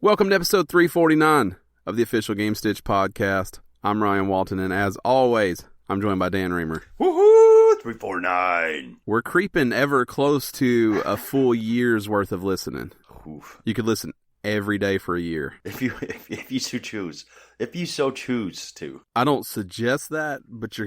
Welcome to episode 349 of the official Gamestitch Podcast. I'm Ryan Walton, and as always, I'm joined by Dan Reamer. Woohoo! 349. We're creeping ever close to a full year's worth of listening. Oof. You could listen every day for a year. If you so choose. If you so choose to. I don't suggest that, but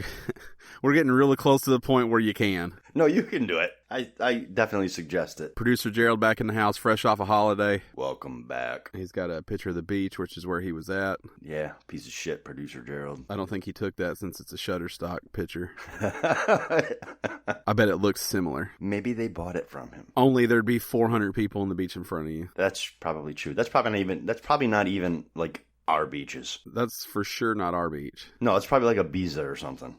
we're getting really close to the point where you can. No, you can do it. I definitely suggest it. Producer Gerald back in the house, fresh off a holiday. Welcome back. He's got a picture of the beach, which is where he was at. Yeah, piece of shit, Producer Gerald. I don't think he took that since it's a Shutterstock picture. I bet it looks similar. Maybe they bought it from him. Only there'd be 400 people on the beach in front of you. That's probably true. That's probably not even like our beaches. That's for sure not our beach. No, it's probably like Ibiza or something.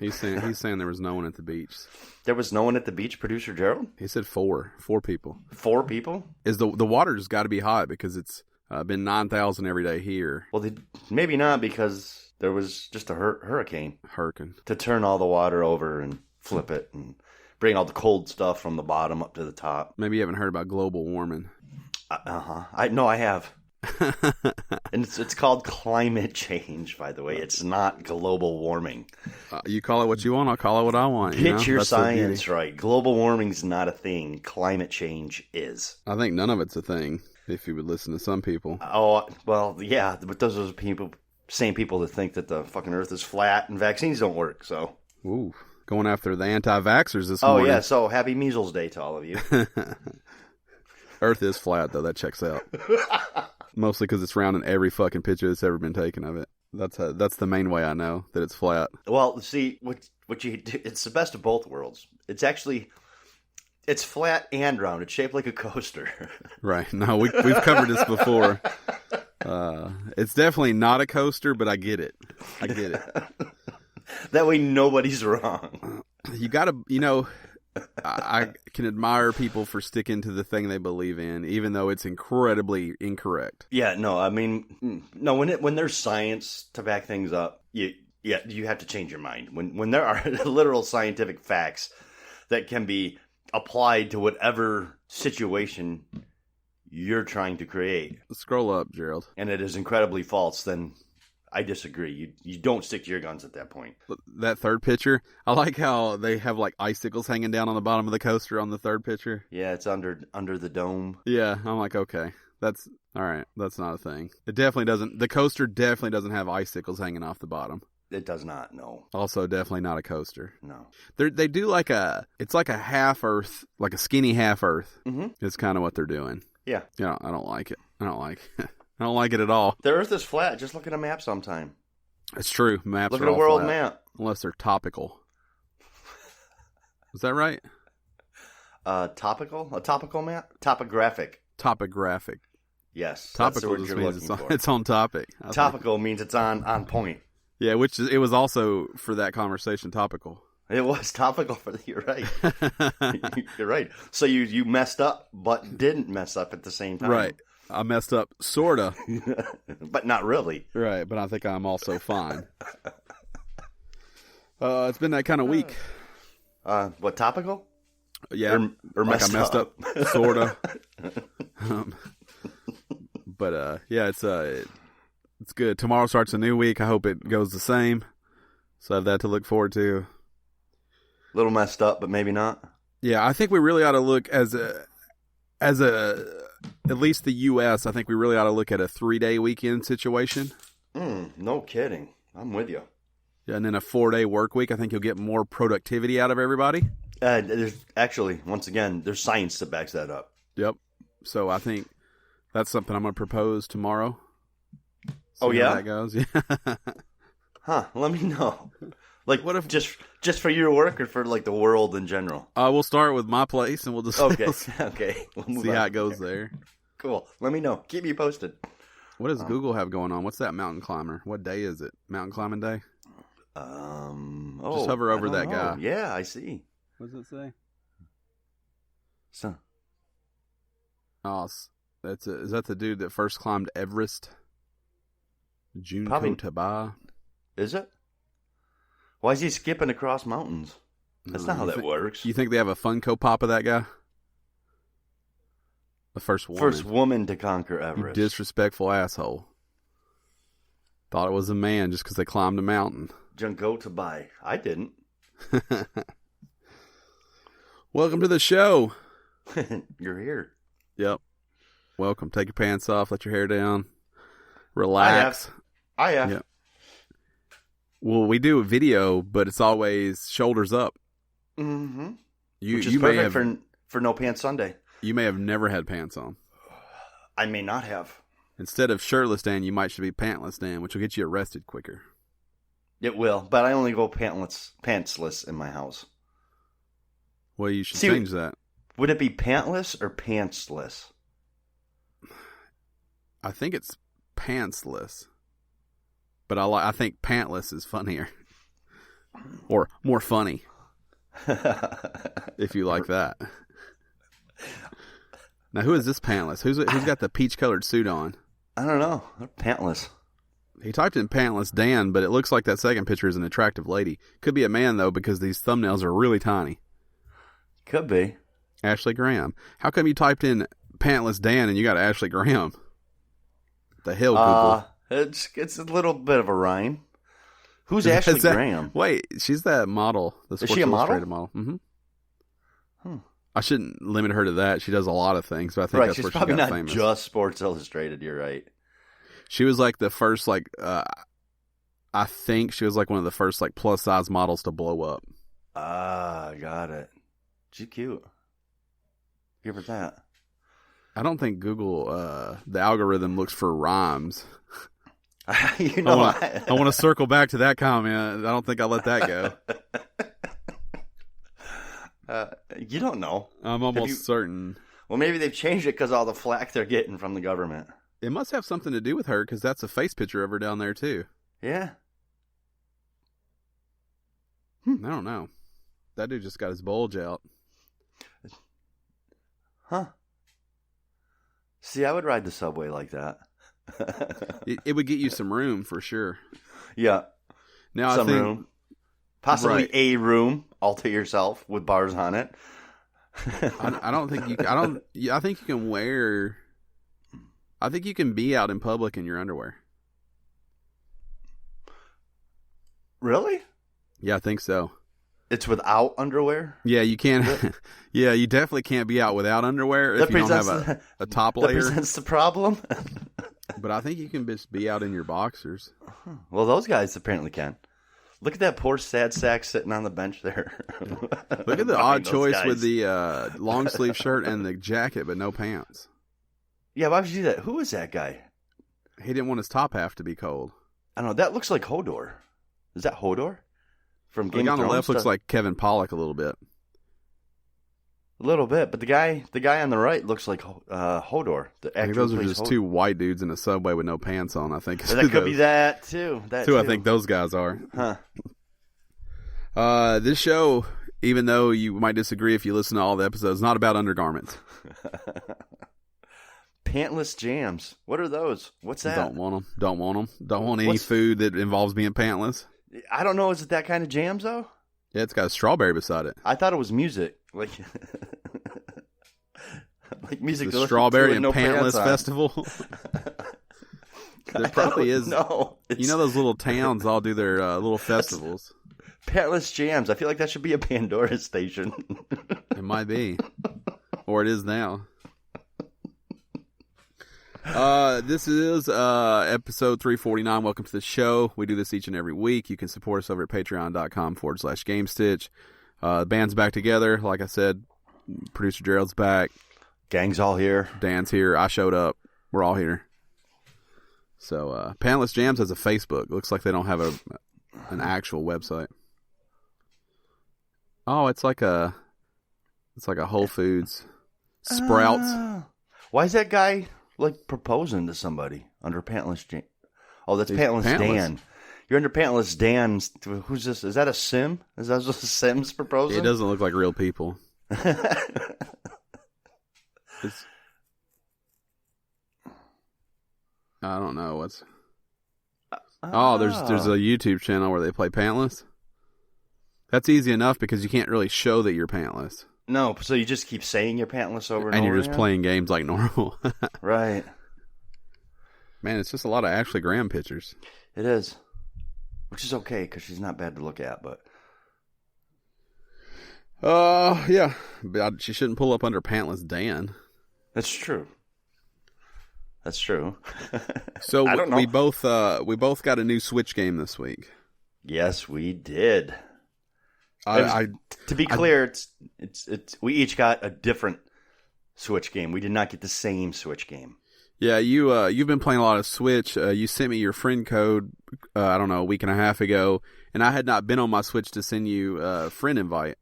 He's saying there was no one at the beach. There was no one at the beach, Producer Gerald? He said four people. 4 people? Is the water's got to be hot because it's been 9,000 every day here. Well, maybe not because there was just a hurricane to turn all the water over and flip it and bring all the cold stuff from the bottom up to the top. Maybe you haven't heard about global warming. I have. And it's called climate change, by the way. It's not global warming. You call it what you want, I'll call it what I want. Get your science right. Global warming's not a thing. Climate change is. I think none of it's a thing, if you would listen to some people. Oh, well, yeah, but those are the same people that think that the fucking earth is flat and vaccines don't work, so. Ooh, going after the anti-vaxxers this morning. Oh, yeah, so happy Measles Day to all of you. Earth is flat, though. That checks out. Mostly because it's round in every fucking picture that's ever been taken of it. That's the main way I know that it's flat. Well, see, what you do, it's the best of both worlds. It's flat and round. It's shaped like a coaster. Right. No, we've covered this before. It's definitely not a coaster, but I get it. That way nobody's wrong. You gotta, I can admire people for sticking to the thing they believe in, even though it's incredibly incorrect. Yeah, no, I mean, no. When there's science to back things up, you have to change your mind. When there are literal scientific facts that can be applied to whatever situation you're trying to create. Scroll up, Gerald. And it is incredibly false, then I disagree. You don't stick to your guns at that point. That third picture, I like how they have like icicles hanging down on the bottom of the coaster on the third picture. Yeah, it's under the dome. Yeah, I'm like, okay, that's all right. That's not a thing. It definitely doesn't. The coaster definitely doesn't have icicles hanging off the bottom. It does not. No. Also, definitely not a coaster. No. They do it's like a half Earth, like a skinny half Earth. Mm-hmm. It's kind of what they're doing. Yeah. Yeah, I don't like it. I don't like it at all. The Earth is flat. Just look at a map sometime. It's true. Maps look are at a all world flat, map. unless they're topical. Is that right? Topical? A topical map? Topographic. Topographic. Yes. Topical just means it's on topic. Topical means it's on point. Yeah, it was also for that conversation topical. It was topical you're right. You're right. So you messed up, but didn't mess up at the same time. Right. I messed up, sorta. But not really. Right, but I think I'm also fine. It's been that kind of week. What, topical? Yeah. Or like messed I messed up, sorta. But yeah, it's good. Tomorrow starts a new week. I hope it goes the same. So I have that to look forward to. A little messed up, but maybe not. Yeah, I think we really ought to look as a at least the U.S., I think we really ought to look at a 3-day weekend situation. No kidding. I'm with you. Yeah, and then a 4-day work week. I think you'll get more productivity out of everybody. There's actually, once again, there's science that backs that up. Yep. So I think that's something I'm going to propose tomorrow. See how that goes. Yeah. Huh. Let me know. Like, what if just for your work or for like the world in general? We'll start with my place and we'll just okay. We'll see how it goes there. Cool. Let me know. Keep me posted. What does Google have going on? What's that mountain climber? What day is it? Mountain climbing day? Just hover over that guy. Yeah, I see. What does it say? So. Oh, is that the dude that first climbed Everest? Junko Taba. Is it? Why is he skipping across mountains? That's not how that works. You think they have a Funko Pop of that guy? The first woman. First woman to conquer Everest. You disrespectful asshole. Thought it was a man just because they climbed a mountain. Junko to buy. I didn't. Welcome to the show. You're here. Yep. Welcome. Take your pants off. Let your hair down. Relax. I have. Yep. Well, we do a video, but it's always shoulders up. Mm-hmm. Which is perfect for No Pants Sunday. You may have never had pants on. I may not have. Instead of shirtless Dan, you might should be pantless Dan, which will get you arrested quicker. It will, but I only go pantsless in my house. Well, you should change that. Would it be pantless or pantsless? I think it's pantsless. But I think pantless is funnier. Or more funny. If you like that. Now, who is this pantless? Who's got the peach-colored suit on? I don't know. They're pantless. He typed in pantless Dan, but it looks like that second picture is an attractive lady. Could be a man, though, because these thumbnails are really tiny. Could be. Ashley Graham. How come you typed in pantless Dan and you got Ashley Graham? The hell, Google? It's a little bit of a rhyme. Who's Ashley Graham? Wait, she's that model. Is she a model? Mm-hmm. I shouldn't limit her to that. She does a lot of things, but I think that's she's where she probably got not famous. Just Sports Illustrated. You're right. She was like the first, I think she was like one of the first plus size models to blow up. Got it. She's cute. Give her that. I don't think Google, the algorithm looks for rhymes. I want to circle back to that comment. I don't think I'll let that go. You don't know. I'm almost certain. Well, maybe they've changed it because all the flack they're getting from the government. It must have something to do with her because that's a face picture of her down there too. Yeah. I don't know. That dude just got his bulge out. Huh. See, I would ride the subway like that. It would get you some room for sure. Yeah. Now some I think, room. Possibly right. a room all to yourself with bars on it. I don't think you. I think you can wear. I think you can be out in public in your underwear. Really? Yeah, I think so. It's without underwear? Yeah, you can. Yeah, you definitely can't be out without underwear if you don't have a top layer. That presents the problem. But I think you can just be out in your boxers. Well, those guys apparently can. Look at that poor sad sack sitting on the bench there. Look at the odd choice with the long sleeve shirt and the jacket, but no pants. Yeah, why would you do that? Who is that guy? He didn't want his top half to be cold. I don't know. That looks like Hodor. Is that Hodor? From Game of Thrones? The guy on the left looks like Kevin Pollak a little bit. A little bit, but the guy on the right looks like Hodor. The I think those are just two white dudes in a subway with no pants on. I think that could be that too. That too. I think those guys are. Huh. This show, even though you might disagree if you listen to all the episodes, is not about undergarments. Pantless jams. What are those? What's that? Don't want them. Don't want them. Don't want any food that involves being pantless. I don't know. Is it that kind of jams though? Yeah, it's got a strawberry beside it. I thought it was music, like music. The Strawberry and Pantless Festival. There probably is. No, you know those little towns all do their little festivals. Pantless jams. I feel like that should be a Pandora station. It might be, or it is now. This is episode 349. Welcome to the show. We do this each and every week. You can support us over at patreon.com/GameStitch. The band's back together. Like I said, producer Gerald's back. Gang's all here. Dan's here. I showed up. We're all here. So, Pantless Jams has a Facebook. Looks like they don't have an actual website. Oh, it's like a Whole Foods. Sprouts. Why is that guy proposing to somebody under Pantless Jam? Oh, that's Pantless Dan. You're under Pantless Dan. Who's this? Is that a sim? Is that just a Sims proposing? It doesn't look like real people. I don't know what's. Oh, there's a YouTube channel where they play pantless. That's easy enough because you can't really show that you're pantless. No, so you just keep saying you're pantless over and over And you're just again? playing games like normal. Right. Man, it's just a lot of Ashley Graham pictures. It is. Which is okay, because she's not bad to look at, but... Yeah. But she shouldn't pull up under pantless Dan. That's true. That's true. So I don't know. we both got a new Switch game this week. Yes, we did. To be clear, it's we each got a different Switch game. We did not get the same Switch game. Yeah, you've been playing a lot of Switch. You sent me your friend code, I don't know, a week and a half ago, and I had not been on my Switch to send you a friend invite.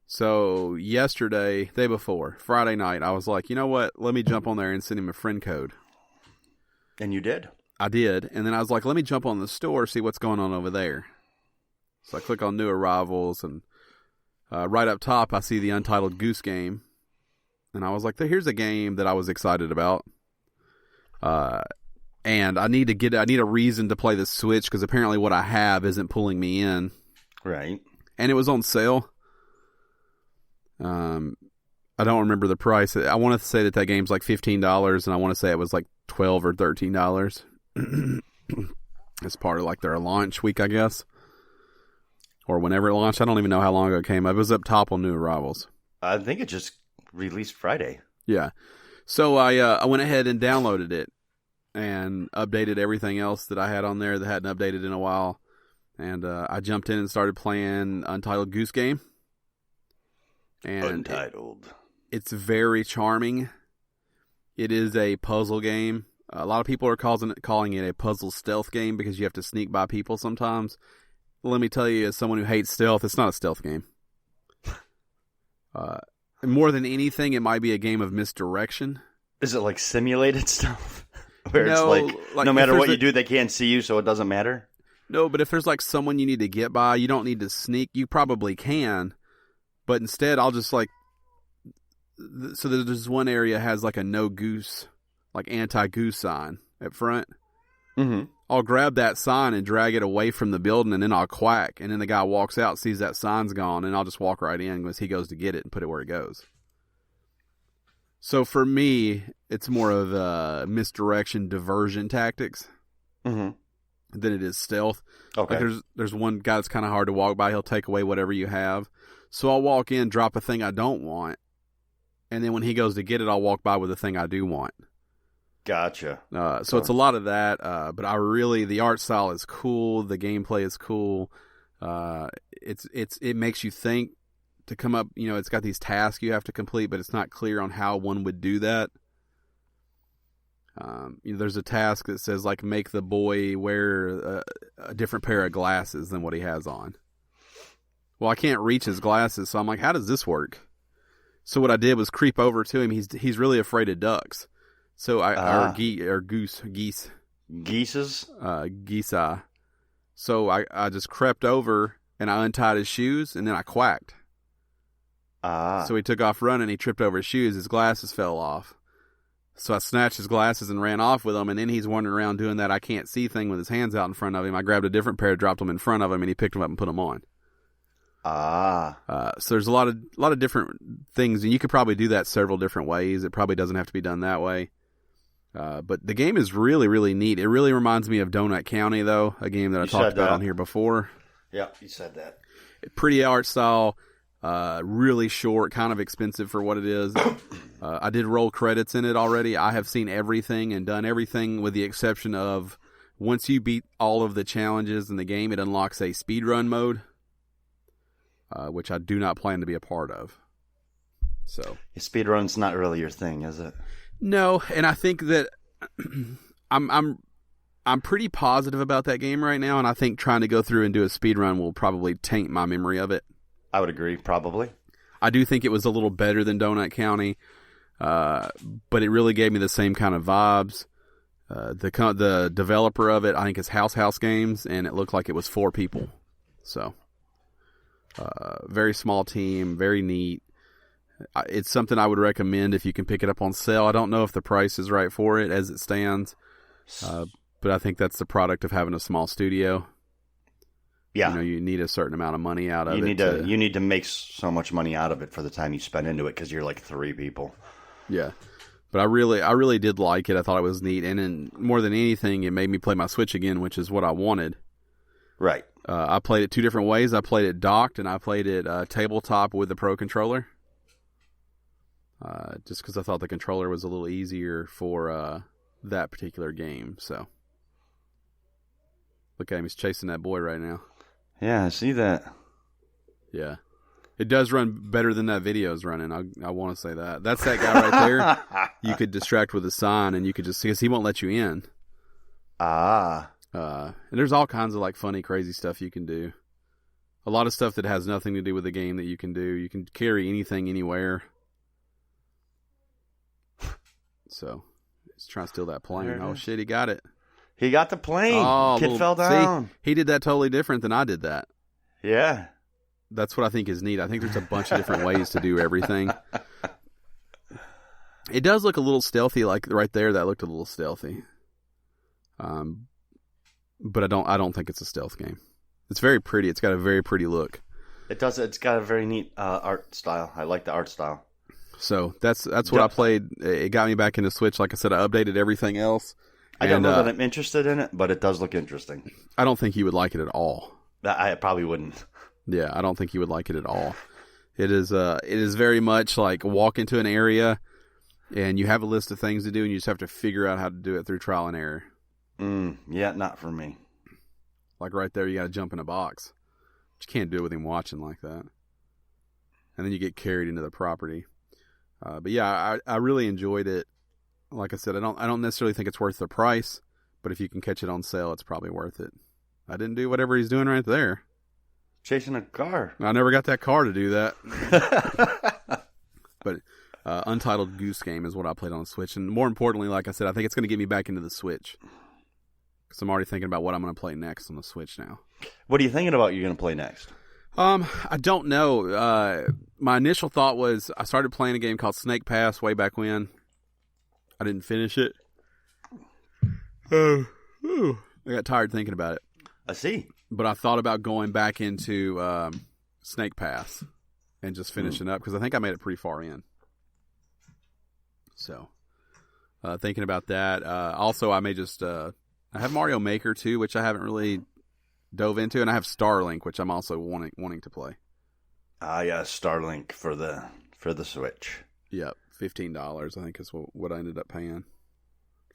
So yesterday, day before, Friday night, I was like, you know what? Let me jump on there and send him a friend code. And you did? I did, and then I was like, let me jump on the store, see what's going on over there. So I click on new arrivals, and right up top, I see the Untitled Goose Game. And I was like, here's a game that I was excited about. And I need a reason to play the Switch, because apparently what I have isn't pulling me in. Right. And it was on sale. I don't remember the price. I want to say that game's like $15, and I want to say it was like $12 or $13. It's part of like their launch week, I guess. Or whenever it launched. I don't even know how long ago it came up. It was up top on new arrivals. I think it just released Friday. Yeah. So I went ahead and downloaded it and updated everything else that I had on there that hadn't updated in a while. And I jumped in and started playing Untitled Goose Game. And Untitled. It's very charming. It is a puzzle game. A lot of people are calling it a puzzle stealth game because you have to sneak by people sometimes. Let me tell you, as someone who hates stealth, it's not a stealth game. More than anything, it might be a game of misdirection. Is it like simulated stuff? Where No, it's like no matter what you do, they can't see you, so it doesn't matter? No, but if there's like someone you need to get by, you don't need to sneak. You probably can. But instead, I'll just like... So there's one area has like a no goose, like anti-goose sign up front. Mm-hmm. I'll grab that sign and drag it away from the building, and then I'll quack. And then the guy walks out, sees that sign's gone, and I'll just walk right in as he goes to get it and put it where it goes. So for me, it's more of a misdirection, diversion tactics than it is stealth. Okay. Like there's one guy that's kind of hard to walk by. He'll take away whatever you have. So I'll walk in, drop a thing I don't want, and then when he goes to get it, I'll walk by with the thing I do want. Gotcha. So it's a lot of that, but the art style is cool. The gameplay is cool. It makes you think to come up. You know, it's got these tasks you have to complete, but it's not clear on how one would do that. There's a task that says like make the boy wear a different pair of glasses than what he has on. Well, I can't reach his glasses, so I'm like, how does this work? So what I did was creep over to him. He's really afraid of ducks. So geese. Geese's? Geese. So I just crept over and I untied his shoes and then I quacked. So he took off running. He tripped over his shoes. His glasses fell off. So I snatched his glasses and ran off with them. And then he's wandering around doing that I can't see thing with his hands out in front of him. I grabbed a different pair, dropped them in front of him, and he picked them up and put them on. So there's a lot of different things, and you could probably do that several different ways. It probably doesn't have to be done that way. But the game is really, really neat. It really reminds me of Donut County, though, a game that I talked about on here before. Yeah, you said that. Pretty art style, really short, kind of expensive for what it is. I did roll credits in it already. I have seen everything and done everything with the exception of once you beat all of the challenges in the game, it unlocks a speedrun mode, which I do not plan to be a part of. So Speedrun's not really your thing, is it? No, and I think that I'm pretty positive about that game right now, and I think trying to go through and do a speedrun will probably taint my memory of it. I would agree, probably. I do think it was a little better than Donut County, but it really gave me the same kind of vibes. The developer of it, I think, is House Games, and it looked like it was 4 people. So, very small team, very neat. It's something I would recommend if you can pick it up on sale. I don't know if the price is right for it as it stands, but I think that's the product of having a small studio. Yeah. You know, you need a certain amount of money out of You it. you need to make so much money out of it for the time you spend into it because you're like 3 people. Yeah. But I really did like it. I thought it was neat. And then more than anything, it made me play my Switch again, which is what I wanted. Right. I played it 2 different ways. I played it docked and I played it tabletop with the Pro Controller. Just because I thought the controller was a little easier for that particular game. So, look at him. He's chasing that boy right now. Yeah, I see that. Yeah. It does run better than that video is running. I want to say that. That's that guy right there. You could distract with a sign and you could just, because he won't let you in. Ah. And there's all kinds of like funny, crazy stuff you can do. A lot of stuff that has nothing to do with the game that you can do. You can carry anything anywhere. So, he's trying to steal that plane. Oh shit, he got it. He got the plane. Oh, Kid fell down. See, he did that totally different than I did that. Yeah. That's what I think is neat. I think there's a bunch of different ways to do everything. It does look a little stealthy, like right there. That looked a little stealthy. But I don't think it's a stealth game. It's very pretty. It's got a very pretty look. It does. It's got a very neat art style. I like the art style. So that's what I played. It got me back into Switch. Like I said, I updated everything else. I don't know that I'm interested in it, but it does look interesting. I don't think you would like it at all. I probably wouldn't. Yeah, I don't think you would like it at all. It is very much like walk into an area and you have a list of things to do and you just have to figure out how to do it through trial and error. Yeah, not for me. Like right there, you got to jump in a box. But you can't do it with him watching like that. And then you get carried into the property. But yeah, I really enjoyed it. Like I said, I don't necessarily think it's worth the price, but if you can catch it on sale, it's probably worth it. I didn't do whatever he's doing right there. Chasing a car. I never got that car to do that. But Untitled Goose Game is what I played on the Switch. And more importantly, like I said, I think it's going to get me back into the Switch. Because I'm already thinking about what I'm going to play next on the Switch now. What are you thinking about you're going to play next? I don't know. My initial thought was I started playing a game called Snake Pass way back when. I didn't finish it. I got tired thinking about it. I see. But I thought about going back into Snake Pass and just finishing up because I think I made it pretty far in. So, thinking about that. Also, I may just... I have Mario Maker too, which I haven't really dove into, and I have Starlink, which I'm also wanting to play. Yeah, Starlink for the Switch. Yep, $15 I think is what I ended up paying.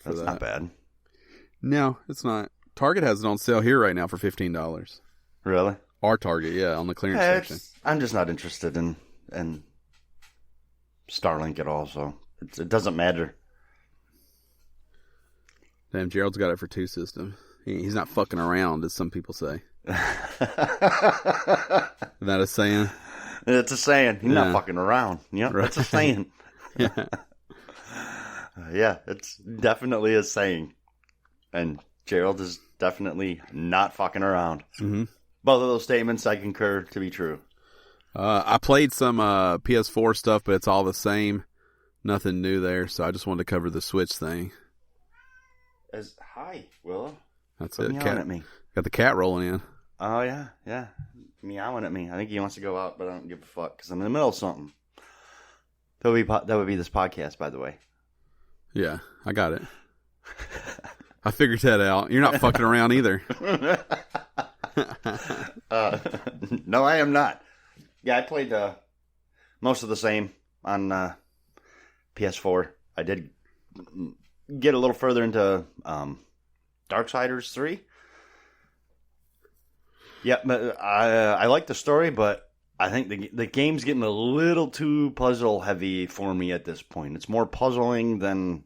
That's not bad. No, it's not. Target has it on sale here right now for $15. Really? Our Target, yeah, on the clearance section. I'm just not interested in Starlink at all, so it doesn't matter. Damn, Gerald's got it for 2 systems. He's not fucking around, as some people say. Isn't that a saying? It's a saying. He's not fucking around. Yeah, right. That's a saying. Yeah. Yeah, it's definitely a saying. And Gerald is definitely not fucking around. Mm-hmm. Both of those statements I concur to be true. I played some PS4 stuff, but it's all the same. Nothing new there, so I just wanted to cover the Switch thing. Hi, Willow. That's Quit it. meowing at me. Got the cat rolling in. Oh, yeah. Meowing at me. I think he wants to go out, but I don't give a fuck because I'm in the middle of something. That would be this podcast, by the way. Yeah, I got it. I figured that out. You're not fucking around either. No, I am not. Yeah, I played most of the same on PS4. I did get a little further into Darksiders 3. Yeah, but I like the story, but I think the game's getting a little too puzzle heavy for me at this point. It's more puzzling than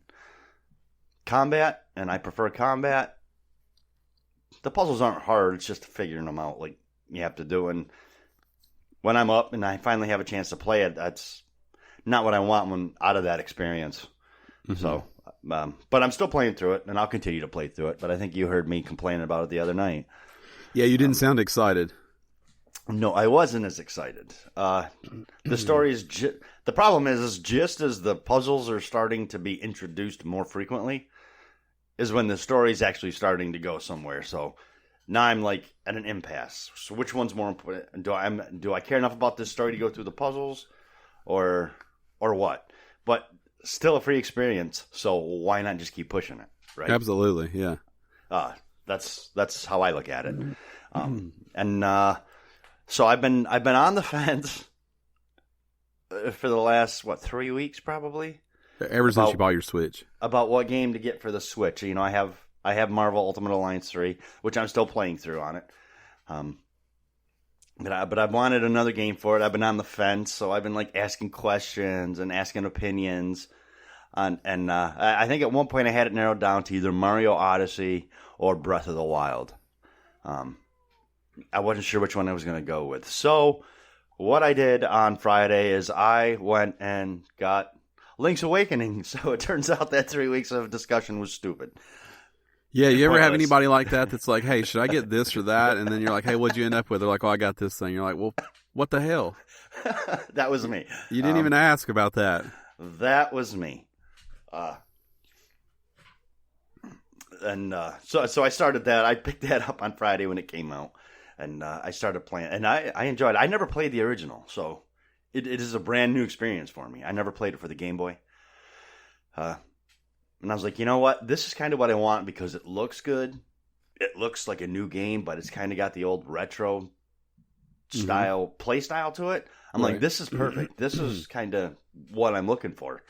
combat, and I prefer combat. The puzzles aren't hard, it's just figuring them out like you have to do. And when I'm up and I finally have a chance to play it, that's not what I want out of that experience. Mm-hmm. So, but I'm still playing through it, and I'll continue to play through it. But I think you heard me complaining about it the other night. Yeah, you didn't sound excited. No, I wasn't as excited. The story is... the problem is just as the puzzles are starting to be introduced more frequently is when the story's actually starting to go somewhere. So now I'm like at an impasse. So which one's more important? Do I care enough about this story to go through the puzzles, or what? But still a free experience, so why not just keep pushing it, right? Absolutely, yeah. That's how I look at it. So I've been on the fence for the last 3 weeks probably. Ever since you bought your Switch. About what game to get for the Switch. You know, I have Marvel Ultimate Alliance 3, which I'm still playing through on it. But I've wanted another game for it. I've been on the fence, so I've been like asking questions and asking opinions. And I think at one point I had it narrowed down to either Mario Odyssey or Breath of the Wild. I wasn't sure which one I was going to go with. So what I did on Friday is I went and got Link's Awakening. So it turns out that 3 weeks of discussion was stupid. Yeah, you ever have anybody like that that's like, hey, should I get this or that? And then you're like, hey, what'd you end up with? They're like, oh, I got this thing. You're like, well, what the hell? That was me. You didn't even ask about that. That was me. So I started that. I picked that up on Friday when it came out. And I started playing. And I enjoyed it. I never played the original. So it is a brand new experience for me. I never played it for the Game Boy. And I was like, you know what? This is kind of what I want because it looks good. It looks like a new game, but it's kind of got the old retro style, play style to it. I'm like, this is perfect. This is kind of what I'm looking for.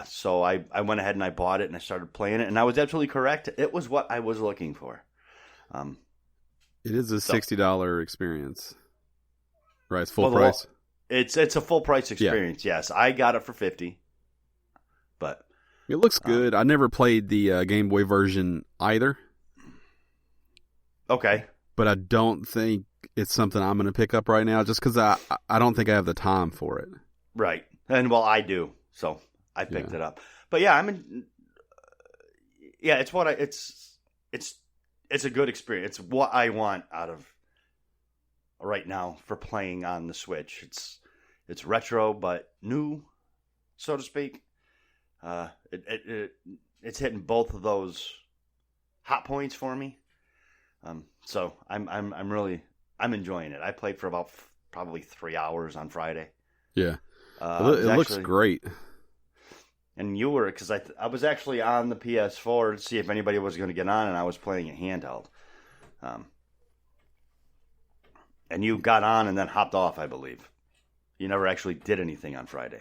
So I went ahead and I bought it and I started playing it. And I was absolutely correct. It was what I was looking for. It is a $60 experience. Right, it's full price. It's a full price experience, yes. I got it for $50. But it looks good. I never played the Game Boy version either. Okay. But I don't think it's something I'm going to pick up right now just because I don't think I have the time for it. Right. And well, I do. So I picked it up. But yeah, it's a good experience. It's what I want out of right now for playing on the Switch. It's retro but new, so to speak. It's hitting both of those hot points for me. So I'm enjoying it. I played for about probably 3 hours on Friday. Yeah, it looks great. And you were, because I was actually on the PS4 to see if anybody was going to get on, and I was playing it handheld. And you got on and then hopped off, I believe. You never actually did anything on Friday.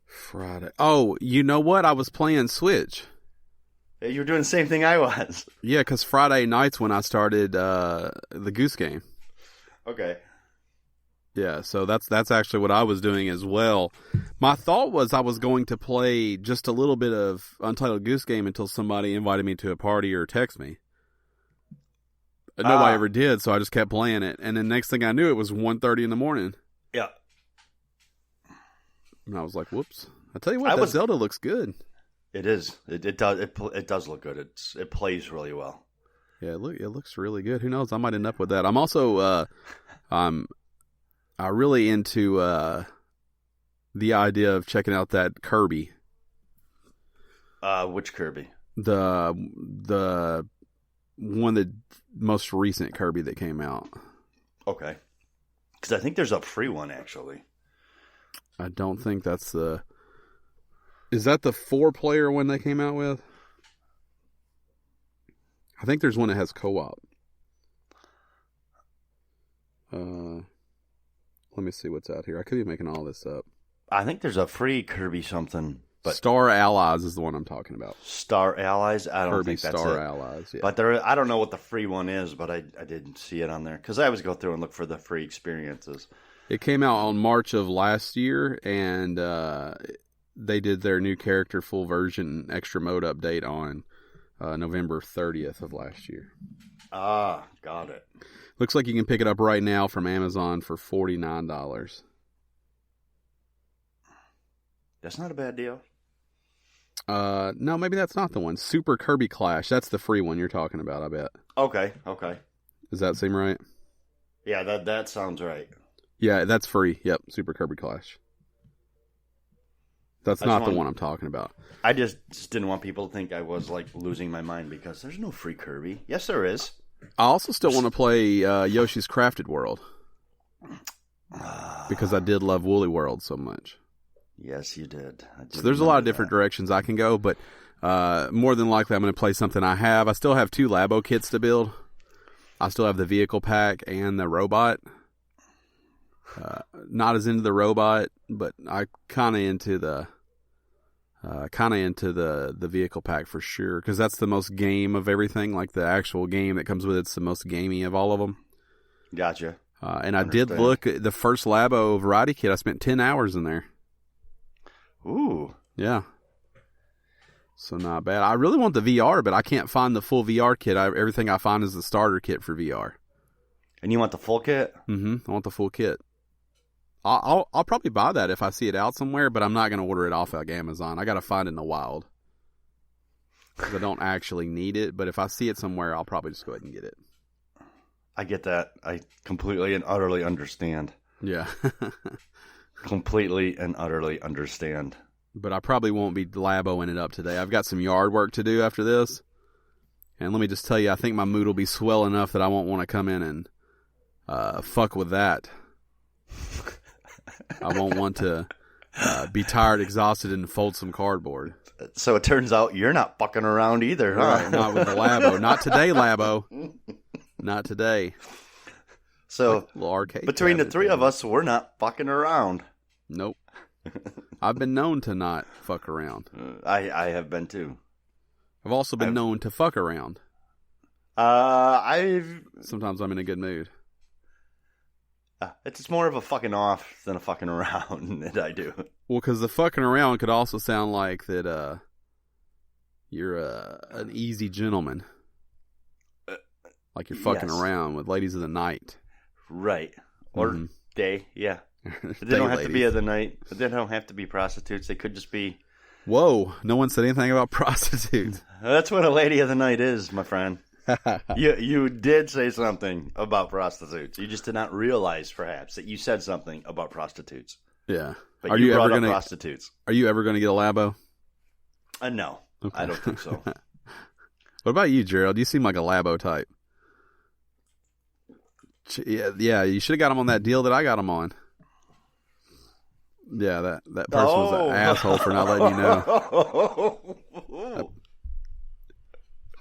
Friday. Oh, you know what? I was playing Switch. You were doing the same thing I was. Yeah, because Friday night's when I started the Goose Game. Okay. Yeah, so that's actually what I was doing as well. My thought was I was going to play just a little bit of Untitled Goose Game until somebody invited me to a party or text me. Nobody ever did, so I just kept playing it. And then next thing I knew, it was 1:30 in the morning. Yeah. And I was like, whoops. I tell you what, Zelda looks good. It is. It does look good. It plays really well. Yeah, it looks really good. Who knows? I might end up with that. I'm also I'm really into the idea of checking out that Kirby. Which Kirby? The one, the most recent Kirby that came out. Okay. Because I think there's a free one, actually. I don't think that's the... Is that the 4-player one they came out with? I think there's one that has co-op. Let me see what's out here. I could be making all this up. I think there's a free Kirby something. But Star Allies is the one I'm talking about. Star Allies? I don't think that's Star it. Allies, yeah. But I don't know what the free one is, but I didn't see it on there. Because I always go through and look for the free experiences. It came out on March of last year, and they did their new character full version extra mode update on November 30th of last year. Ah, got it. Looks like you can pick it up right now from Amazon for $49. That's not a bad deal. No, maybe that's not the one. Super Kirby Clash. That's the free one you're talking about, I bet. Okay. Does that seem right? Yeah, that sounds right. Yeah, that's free. Yep, Super Kirby Clash. That's not the one I'm talking about. I just didn't want people to think I was like losing my mind because there's no free Kirby. Yes, there is. I also still want to play Yoshi's Crafted World because I did love Woolly World so much. Yes, you did. So there's a lot of different directions I can go, but more than likely I'm going to play something I have. I still have 2 Labo kits to build. I still have the vehicle pack and the robot. Not as into the robot, but I kind of into the vehicle pack for sure, because that's the most game of everything. Like the actual game that comes with it's the most gamey of all of them. Gotcha. And I did look at the first Labo variety kit. I spent 10 hours in there. Ooh. Yeah. So not bad. I really want the VR, but I can't find the full VR kit. Everything I find is the starter kit for VR. And you want the full kit? Mm-hmm. I want the full kit. I'll probably buy that if I see it out somewhere, but I'm not going to order it off like Amazon. I got to find it in the wild. I don't actually need it, but if I see it somewhere, I'll probably just go ahead and get it. I get that. I completely and utterly understand. Yeah. Completely and utterly understand. But I probably won't be Laboing it up today. I've got some yard work to do after this. And let me just tell you, I think my mood will be swell enough that I won't want to come in and fuck with that. I won't want to be tired, exhausted, and fold some cardboard. So it turns out you're not fucking around either, huh? Right, not with the Labo. Not today, Labo. Not today. So little arcade between the 3 of us, we're not fucking around. Nope. I've been known to not fuck around. I have been too. I've also been known to fuck around. Sometimes I'm in a good mood. It's more of a fucking off than a fucking around that I do. Well, because the fucking around could also sound like that you're an easy gentleman. Like you're fucking around with ladies of the night. Right. Or day, yeah. They don't have to be of the night. They don't have to be prostitutes. They could just be... Whoa, no one said anything about prostitutes. That's what a lady of the night is, my friend. You did say something about prostitutes. You just did not realize, perhaps, that you said something about prostitutes. Yeah. But you brought up prostitutes. Are you ever going to get a Labo? No. Okay. I don't think so. What about you, Gerald? You seem like a Labo type. Yeah, you should have got him on that deal that I got him on. Yeah, that person was an asshole for not letting you know.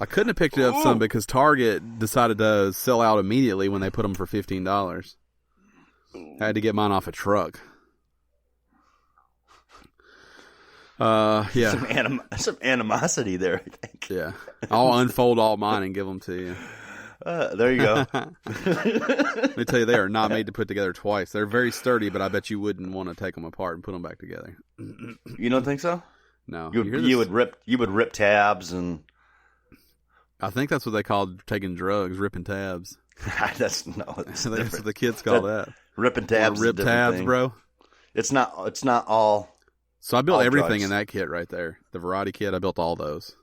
I couldn't have picked it up some because Target decided to sell out immediately when they put them for $15. I had to get mine off a truck. Yeah. Some animosity there, I think. Yeah. I'll unfold all mine and give them to you. There you go. Let me tell you, they are not made to put together twice. They're very sturdy, but I bet you wouldn't want to take them apart and put them back together. You don't think so? No. You would rip tabs and... I think that's what they called taking drugs, ripping tabs. That's what the kids call that. Ripping tabs. Rip tabs, thing. bro. It's not all. So I built everything drugs. in that kit right there. The variety kit, I built all those.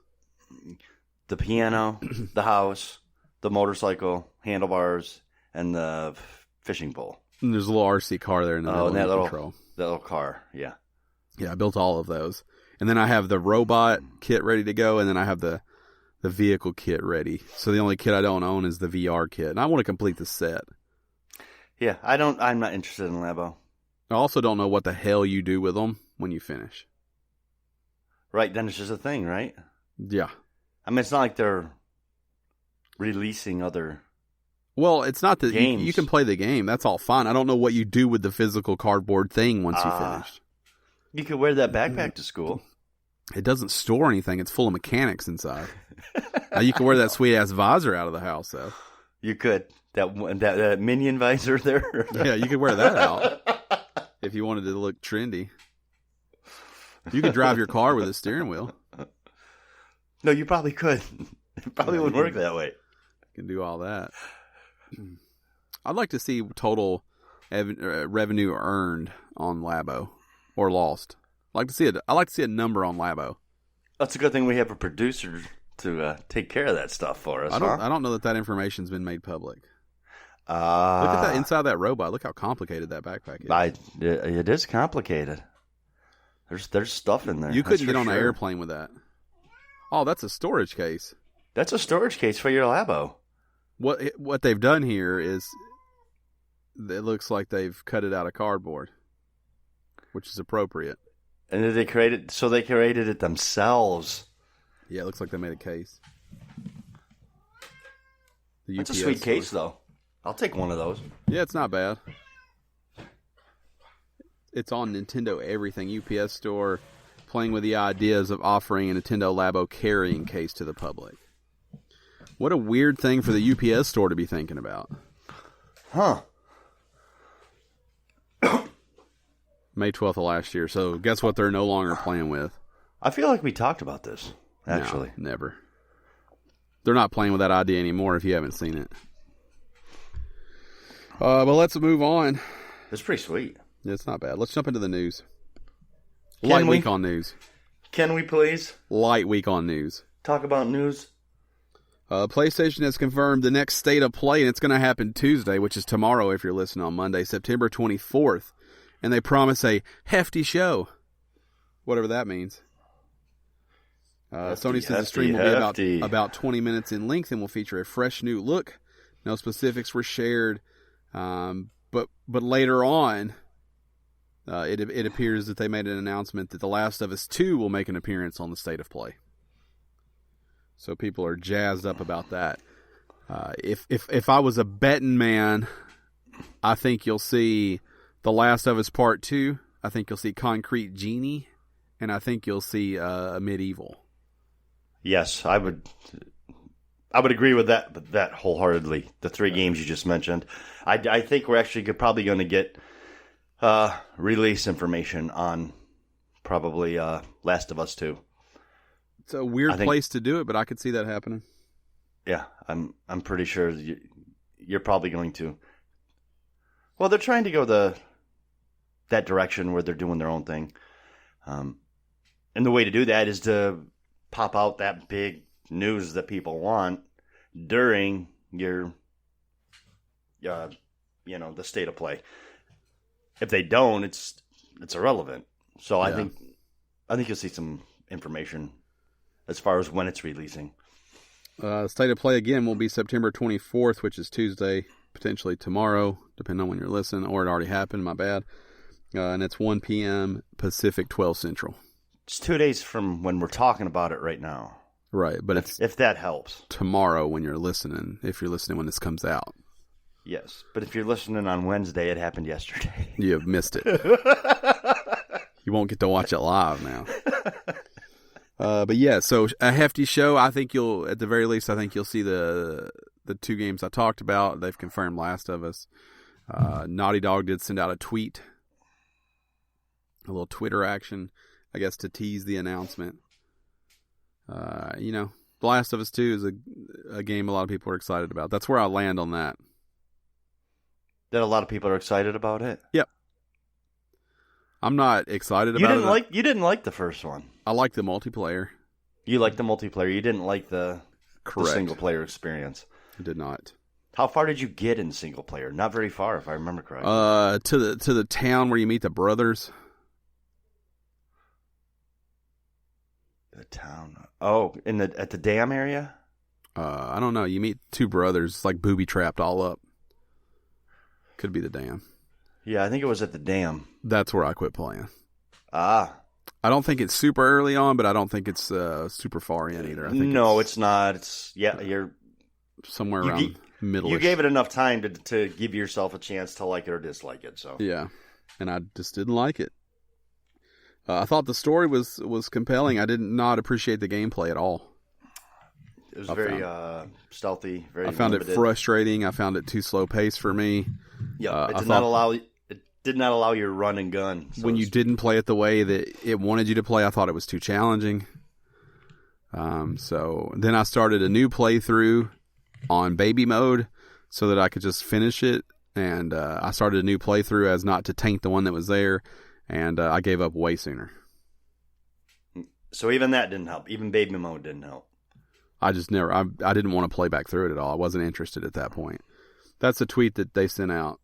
The piano, the house, the motorcycle, handlebars, and the fishing pole. And there's a little RC car there in the middle. And that little car, yeah. Yeah, I built all of those. And then I have the robot kit ready to go, and then I have the vehicle kit ready. So the only kit I don't own is the VR kit. And I want to complete the set. Yeah, I'm not interested in Labo. I also don't know what the hell you do with them when you finish. Right, then it's just a thing, right? Yeah. I mean, it's not like they're releasing other... Well, it's not that games. You can play the game. That's all fine. I don't know what you do with the physical cardboard thing once you finish. You could wear that backpack to school. It doesn't store anything. It's full of mechanics inside. Now you can wear that sweet-ass visor out of the house, though. You could. That minion visor there. Yeah, you could wear that out if you wanted to look trendy. You could drive your car with a steering wheel. No, you probably could. It probably wouldn't work that way. You can do all that. I'd like to see total revenue earned on Labo or lost. I like to see a number on Labo. That's a good thing we have a producer to take care of that stuff for us. I don't know that information's been made public. Look Look at that inside that robot. Look how complicated that backpack is. It is complicated. There's stuff in there. You couldn't get on an airplane with that. Oh, that's a storage case. That's a storage case for your Labo. What they've done here is it looks like they've cut it out of cardboard, which is appropriate. And did they create it? So they created it themselves. Yeah, it looks like they made a case. That's a sweet case, though. I'll take one of those. Yeah, it's not bad. It's on Nintendo Everything UPS Store, playing with the ideas of offering a Nintendo Labo carrying case to the public. What a weird thing for the UPS Store to be thinking about. Huh. May 12th of last year, so guess what they're no longer playing with? I feel like we talked about this, actually. No, never. They're not playing with that idea anymore if you haven't seen it. But let's move on. It's pretty sweet. It's not bad. Let's jump into the news. Light week on news. Can we please? Light week on news. Talk about news. PlayStation has confirmed the next State of Play, and it's going to happen Tuesday, which is tomorrow if you're listening on Monday, September 24th. And they promise a hefty show. Whatever that means. Sony says the stream will be about 20 minutes in length and will feature a fresh new look. No specifics were shared. But later on, it appears that they made an announcement that The Last of Us 2 will make an appearance on the State of Play. So people are jazzed up about that. If I was a betting man, I think you'll see The Last of Us Part 2. I think you'll see Concrete Genie. And I think you'll see Medieval. Yes, I would agree with that wholeheartedly. The three games you just mentioned. I think we're actually probably going to get release information on probably Last of Us 2. It's a weird place to do it, but I could see that happening. Yeah, I'm pretty sure you're probably going to. Well, they're trying to go that direction where they're doing their own thing. And the way to do that is to pop out that big news that people want during your, the State of Play. If they don't, it's irrelevant. So I think you'll see some information as far as when it's releasing. State of Play again will be September 24th, which is Tuesday, potentially tomorrow, depending on when you're listening, or it already happened. My bad. And it's 1 p.m. Pacific, 12 Central. It's 2 days from when we're talking about it right now. Right, but it's if that helps. Tomorrow when you're listening, if you're listening when this comes out. Yes, but if you're listening on Wednesday, it happened yesterday. You have missed it. You won't get to watch it live now. But yeah, so a hefty show. I think at the very least, I think you'll see the two games I talked about. They've confirmed Last of Us. Naughty Dog did send out a tweet, a little Twitter action, I guess, to tease the announcement. The Last of Us 2 is a game a lot of people are excited about. That's where I land on that. That a lot of people are excited about it? Yep. I'm not excited about it. You didn't like the first one. I like the multiplayer. You liked the multiplayer. You didn't like the single player experience. I did not. How far did you get in single player? Not very far, if I remember correctly. To the town where you meet the brothers. The town. Oh, at the dam area? I don't know. You meet two brothers. It's like booby trapped all up. Could be the dam. Yeah, I think it was at the dam. That's where I quit playing. Ah. I don't think it's super early on, but I don't think it's super far in either. I think it's not. You're somewhere around middle. You gave it enough time to give yourself a chance to like it or dislike it. So yeah, and I just didn't like it. I thought the story was compelling. I did not appreciate the gameplay at all. It was very stealthy. Very. I found limited. It frustrating. I found it too slow paced for me. Yeah, it did not allow you to run and gun. So when you didn't play it the way that it wanted you to play, I thought it was too challenging. So then I started a new playthrough on baby mode so that I could just finish it. And I started a new playthrough as not to taint the one that was there. And I gave up way sooner. So even that didn't help. Even baby mode didn't help. I didn't want to play back through it at all. I wasn't interested at that point. That's a tweet that they sent out.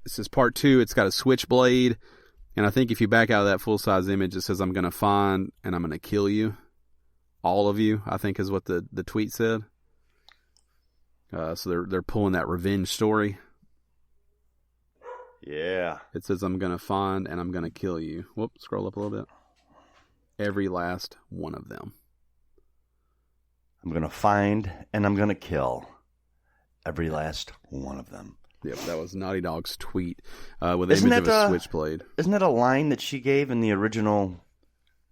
This is part 2. It's got a switchblade. And I think if you back out of that full-size image, it says, I'm going to find and I'm going to kill you. All of you, I think is what the tweet said. So they're pulling that revenge story. Yeah. It says, I'm going to find and I'm going to kill you. Whoop, scroll up a little bit. Every last one of them. I'm going to find and I'm going to kill every last one of them. Yep, that was Naughty Dog's tweet with the image of a Switchblade. Isn't that a line that she gave in the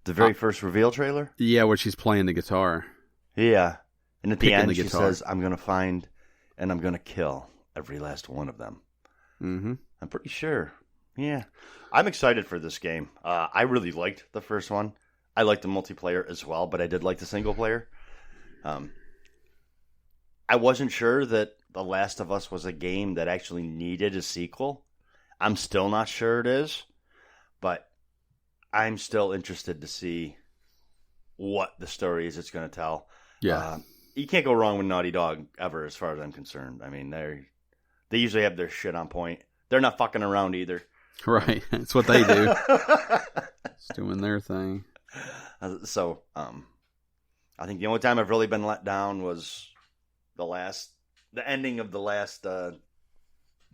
the very first reveal trailer? Yeah, where she's playing the guitar. Yeah. And at the end, she says, I'm going to find and I'm going to kill every last one of them. Mm-hmm. I'm pretty sure. Yeah. I'm excited for this game. I really liked the first one. I liked the multiplayer as well, but I did like the single player. I wasn't sure that The Last of Us was a game that actually needed a sequel. I'm still not sure it is, but I'm still interested to see what the story is it's going to tell. Yeah. You can't go wrong with Naughty Dog ever, as far as I'm concerned. I mean, they usually have their shit on point. They're not fucking around either. Right. That's what they do. Just doing their thing. So, I think the only time I've really been let down was the ending of the last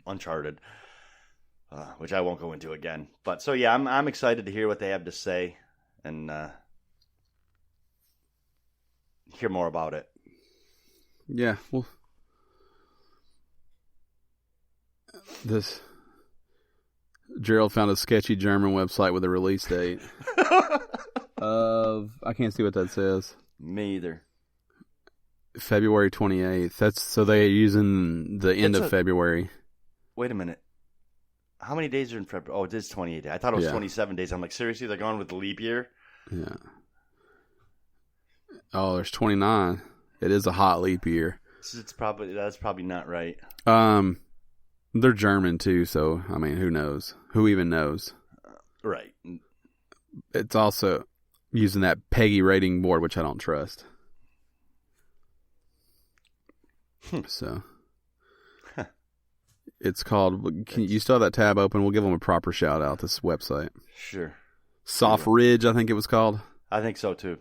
Uncharted, which I won't go into again. But so yeah, I'm excited to hear what they have to say and hear more about it. Yeah, well, Gerald found a sketchy German website with a release date of, I can't see what that says. Me either. February 28th. So they're using the end of February. Wait a minute. How many days are in February? Oh, it is 28. I thought it was 27 days. I'm like, seriously? They're going with the leap year? Yeah. Oh, there's 29. It is a hot leap year. That's probably not right. They're German too, so I mean, who knows? Who even knows? Right. It's also using that PEGI rating board, which I don't trust. So it's called. You still have that tab open? We'll give them a proper shout out. This website, sure. Soft Ridge, I think it was called. I think so too.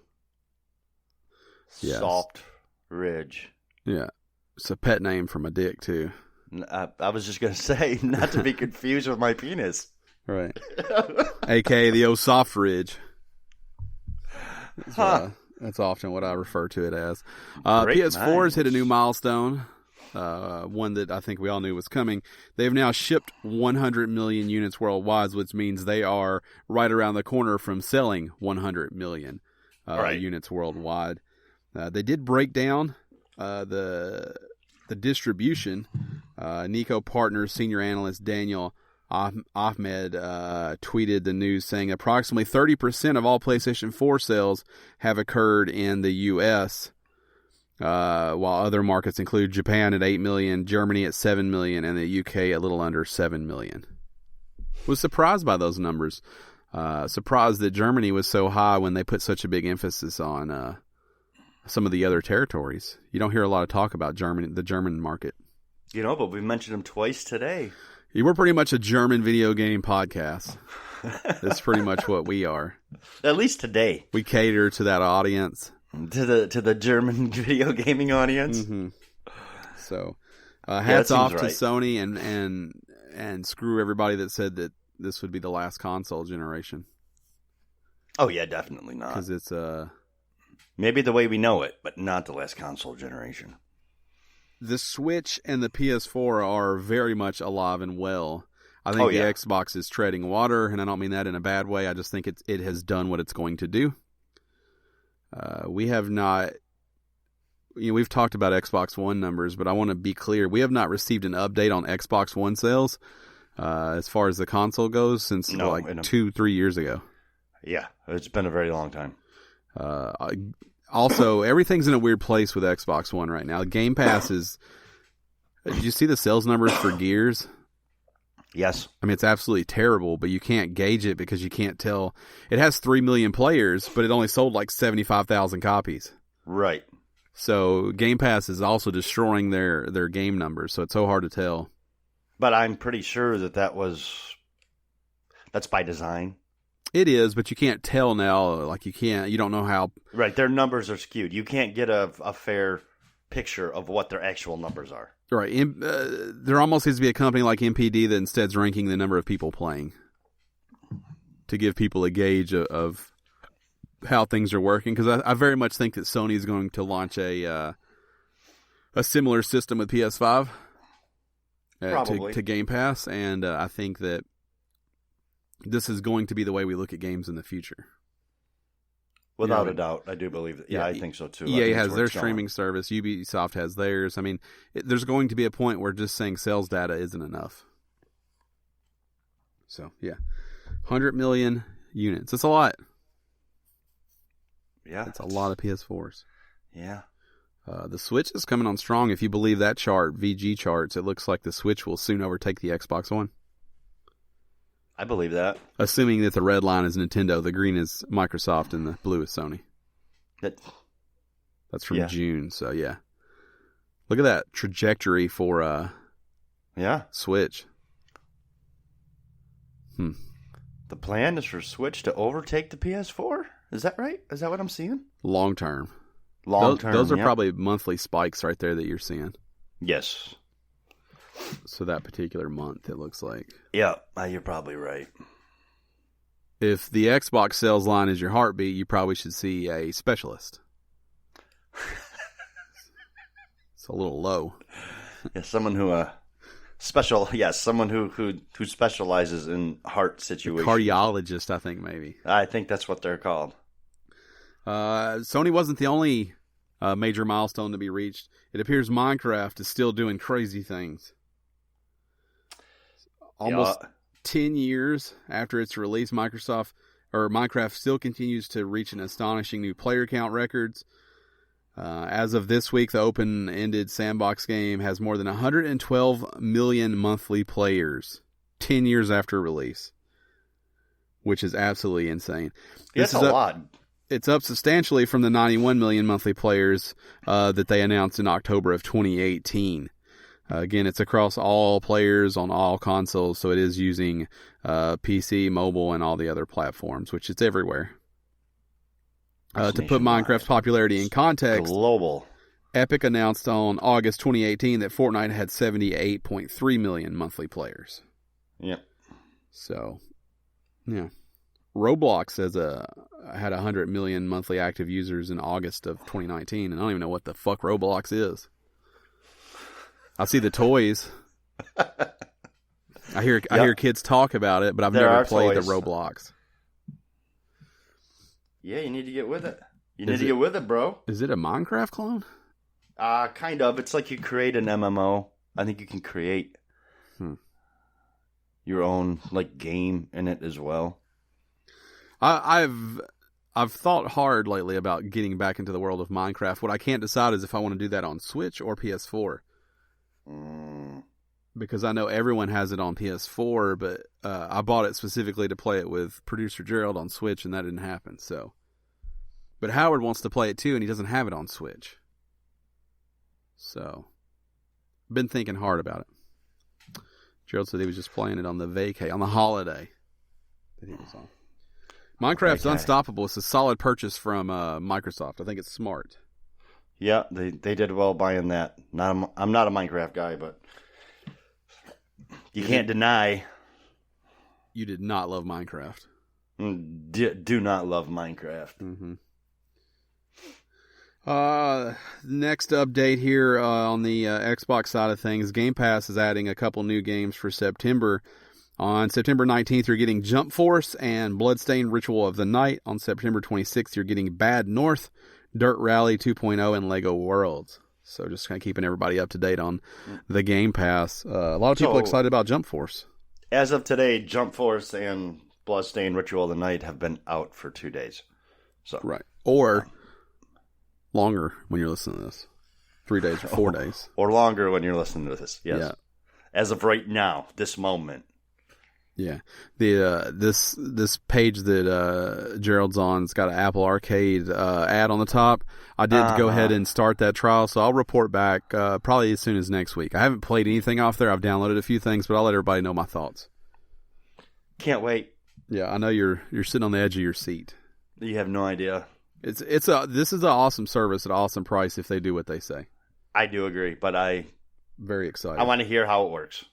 Yes. Soft Ridge. Yeah, it's a pet name for my dick too. I was just gonna say, not to be confused with my penis. Right. AKA the old Soft Ridge. That's often what I refer to it as. PS4 has hit a new milestone, one that I think we all knew was coming. They've now shipped 100 million units worldwide, which means they are right around the corner from selling 100 million units worldwide. They did break down the distribution. Nico Partners senior analyst Daniel Ahmed tweeted the news saying approximately 30% of all PlayStation 4 sales have occurred in the U.S., while other markets include Japan at 8 million, Germany at 7 million, and the U.K. a little under 7 million. Was surprised by those numbers. Surprised that Germany was so high when they put such a big emphasis on some of the other territories. You don't hear a lot of talk about the German market. But we mentioned them twice today. We're pretty much a German video game podcast. That's pretty much what we are. At least today. We cater to that audience. To the German video gaming audience. Mm-hmm. So, hats off to right. Sony and screw everybody that said that this would be the last console generation. Oh yeah, definitely not. Because it's maybe the way we know it, but not the last console generation. The Switch and the PS4 are very much alive and well. I think the Xbox is treading water, and I don't mean that in a bad way. I just think it has done what it's going to do. We have not... we've talked about Xbox One numbers, but I want to be clear. We have not received an update on Xbox One sales as far as the console goes since 2-3 years ago. Yeah, it's been a very long time. Also, everything's in a weird place with Xbox One right now. Game Pass is... Did you see the sales numbers for Gears? Yes. I mean, it's absolutely terrible, but you can't gauge it because you can't tell. It has 3 million players, but it only sold like 75,000 copies. Right. So Game Pass is also destroying their game numbers, so it's so hard to tell. But I'm pretty sure that That's by design. It is, but you can't tell now. Like you don't know how. Right, their numbers are skewed. You can't get a fair picture of what their actual numbers are. Right, there almost needs to be a company like MPD that instead's ranking the number of people playing to give people a gauge of how things are working. Because I very much think that Sony is going to launch a similar system with PS5 to Game Pass, and I think that this is going to be the way we look at games in the future. Without a doubt, I do believe that. Yeah, I think so too. EA has their streaming service. Ubisoft has theirs. I mean, there's going to be a point where just saying sales data isn't enough. So, yeah. 100 million units. That's a lot. Yeah. That's a lot of PS4s. Yeah. The Switch is coming on strong. If you believe that chart, VG charts, it looks like the Switch will soon overtake the Xbox One. I believe that. Assuming that the red line is Nintendo, the green is Microsoft, and the blue is Sony. That's from June, so yeah. Look at that trajectory for Switch. The plan is for Switch to overtake the PS4? Is that right? Is that what I'm seeing? Long term. Those are probably monthly spikes right there that you're seeing. Yes. So that particular month, it looks like. Yeah, you're probably right. If the Xbox sales line is your heartbeat, you probably should see a specialist. It's a little low. Yeah, someone who someone who specializes in heart situations. Cardiologist, I think maybe. I think that's what they're called. Sony wasn't the only major milestone to be reached. It appears Minecraft is still doing crazy things. Almost 10 years after its release, Minecraft still continues to reach an astonishing new player count records. As of this week, the open-ended sandbox game has more than 112 million monthly players 10 years after release, which is absolutely insane. That's a lot. It's up substantially from the 91 million monthly players that they announced in October of 2018. Again, it's across all players on all consoles, so it is using PC, mobile, and all the other platforms, which it's everywhere. To put Minecraft's popularity in context, global. Epic announced on August 2018 that Fortnite had 78.3 million monthly players. Yep. So, yeah. Roblox had 100 million monthly active users in August of 2019, and I don't even know what the fuck Roblox is. I see the toys. I hear kids talk about it, but I've never played the Roblox. Yeah, you need to get with it. You need to get with it, bro. Is it a Minecraft clone? Kind of. It's like you create an MMO. I think you can create your own game in it as well. I've thought hard lately about getting back into the world of Minecraft. What I can't decide is if I want to do that on Switch or PS4. Because I know everyone has it on PS4, but I bought it specifically to play it with producer Gerald on Switch, and that didn't happen. So, but Howard wants to play it too, and he doesn't have it on Switch. So, been thinking hard about it. Gerald said he was just playing it on the holiday that he was on. Minecraft's unstoppable. It's a solid purchase from Microsoft. I think it's smart. Yeah, they did well buying that. I'm not a Minecraft guy, but you can't deny. You did not love Minecraft. Do not love Minecraft. Mm-hmm. Next update here on the Xbox side of things. Game Pass is adding a couple new games for September. On September 19th, you're getting Jump Force and Bloodstained Ritual of the Night. On September 26th, you're getting Bad North, Dirt Rally 2.0, and Lego Worlds. So just kind of keeping everybody up to date on the Game Pass. A lot of people excited about Jump Force. As of today, Jump Force and Bloodstained Ritual of the Night have been out for 2 days. So right. Or longer when you're listening to this. 3 days or 4 days. Or longer when you're listening to this, yes. Yeah. As of right now, this moment. Yeah, this page that Gerald's on's got an Apple Arcade ad on the top. I did go ahead and start that trial, so I'll report back probably as soon as next week. I haven't played anything off there. I've downloaded a few things, but I'll let everybody know my thoughts. Can't wait. Yeah, I know you're sitting on the edge of your seat. You have no idea. This is an awesome service at an awesome price if they do what they say. I do agree, but very excited. I want to hear how it works.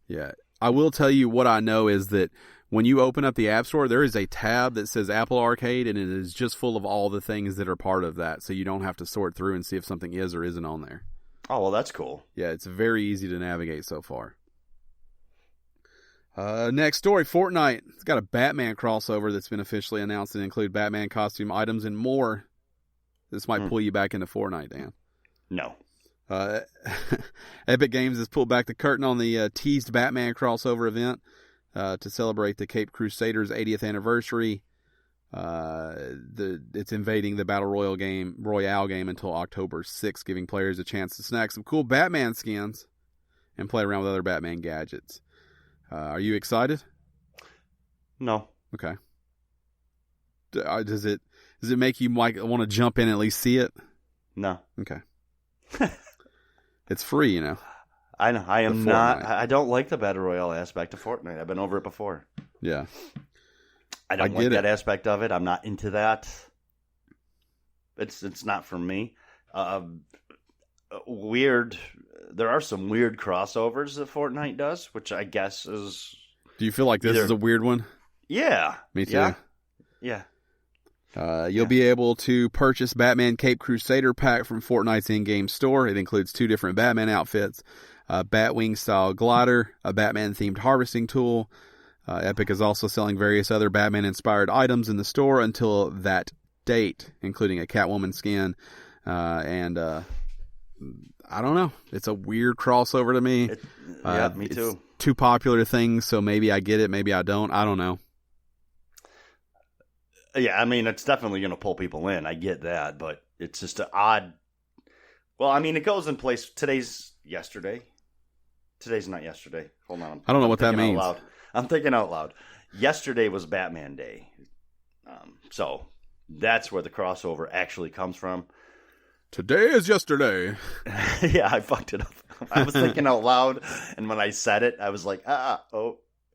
Yeah. I will tell you what I know is that when you open up the App Store, there is a tab that says Apple Arcade, and it is just full of all the things that are part of that, so you don't have to sort through and see if something is or isn't on there. Oh, well, that's cool. Yeah, it's very easy to navigate so far. Next story, Fortnite. It's got a Batman crossover that's been officially announced and include Batman costume items and more. This might pull you back into Fortnite, Dan. No. Epic Games has pulled back the curtain on the teased Batman crossover event to celebrate the Cape Crusaders' 80th anniversary. It's invading the Battle Royale game until October 6th, giving players a chance to snag some cool Batman skins and play around with other Batman gadgets. Are you excited? No. Okay. Does it make you want to jump in and at least see it? No. Okay. It's free, you know. I know. I am not. I don't like the Battle Royale aspect of Fortnite. I've been over it before. Yeah. I don't like that aspect of it. I'm not into that. It's not for me. Weird. There are some weird crossovers that Fortnite does, which I guess is. Do you feel like this is a weird one? Yeah. Me too. Yeah. You'll be able to purchase Batman Cape Crusader pack from Fortnite's in-game store. It includes 2 different Batman outfits, a Batwing-style glider, a Batman-themed harvesting tool. Epic is also selling various other Batman-inspired items in the store until that date, including a Catwoman skin. And I don't know. It's a weird crossover to me. Me too. It's 2 popular things, so maybe I get it, maybe I don't. I don't know. Yeah, I mean, it's definitely going to pull people in. I get that, but it's just an odd. Well, I mean, it goes in place. Today's yesterday. Today's not yesterday. Hold on. I don't know what that means. I'm thinking out loud. Yesterday was Batman Day. So that's where the crossover actually comes from. Today is yesterday. Yeah, I fucked it up. I was thinking out loud, and when I said it, I was like,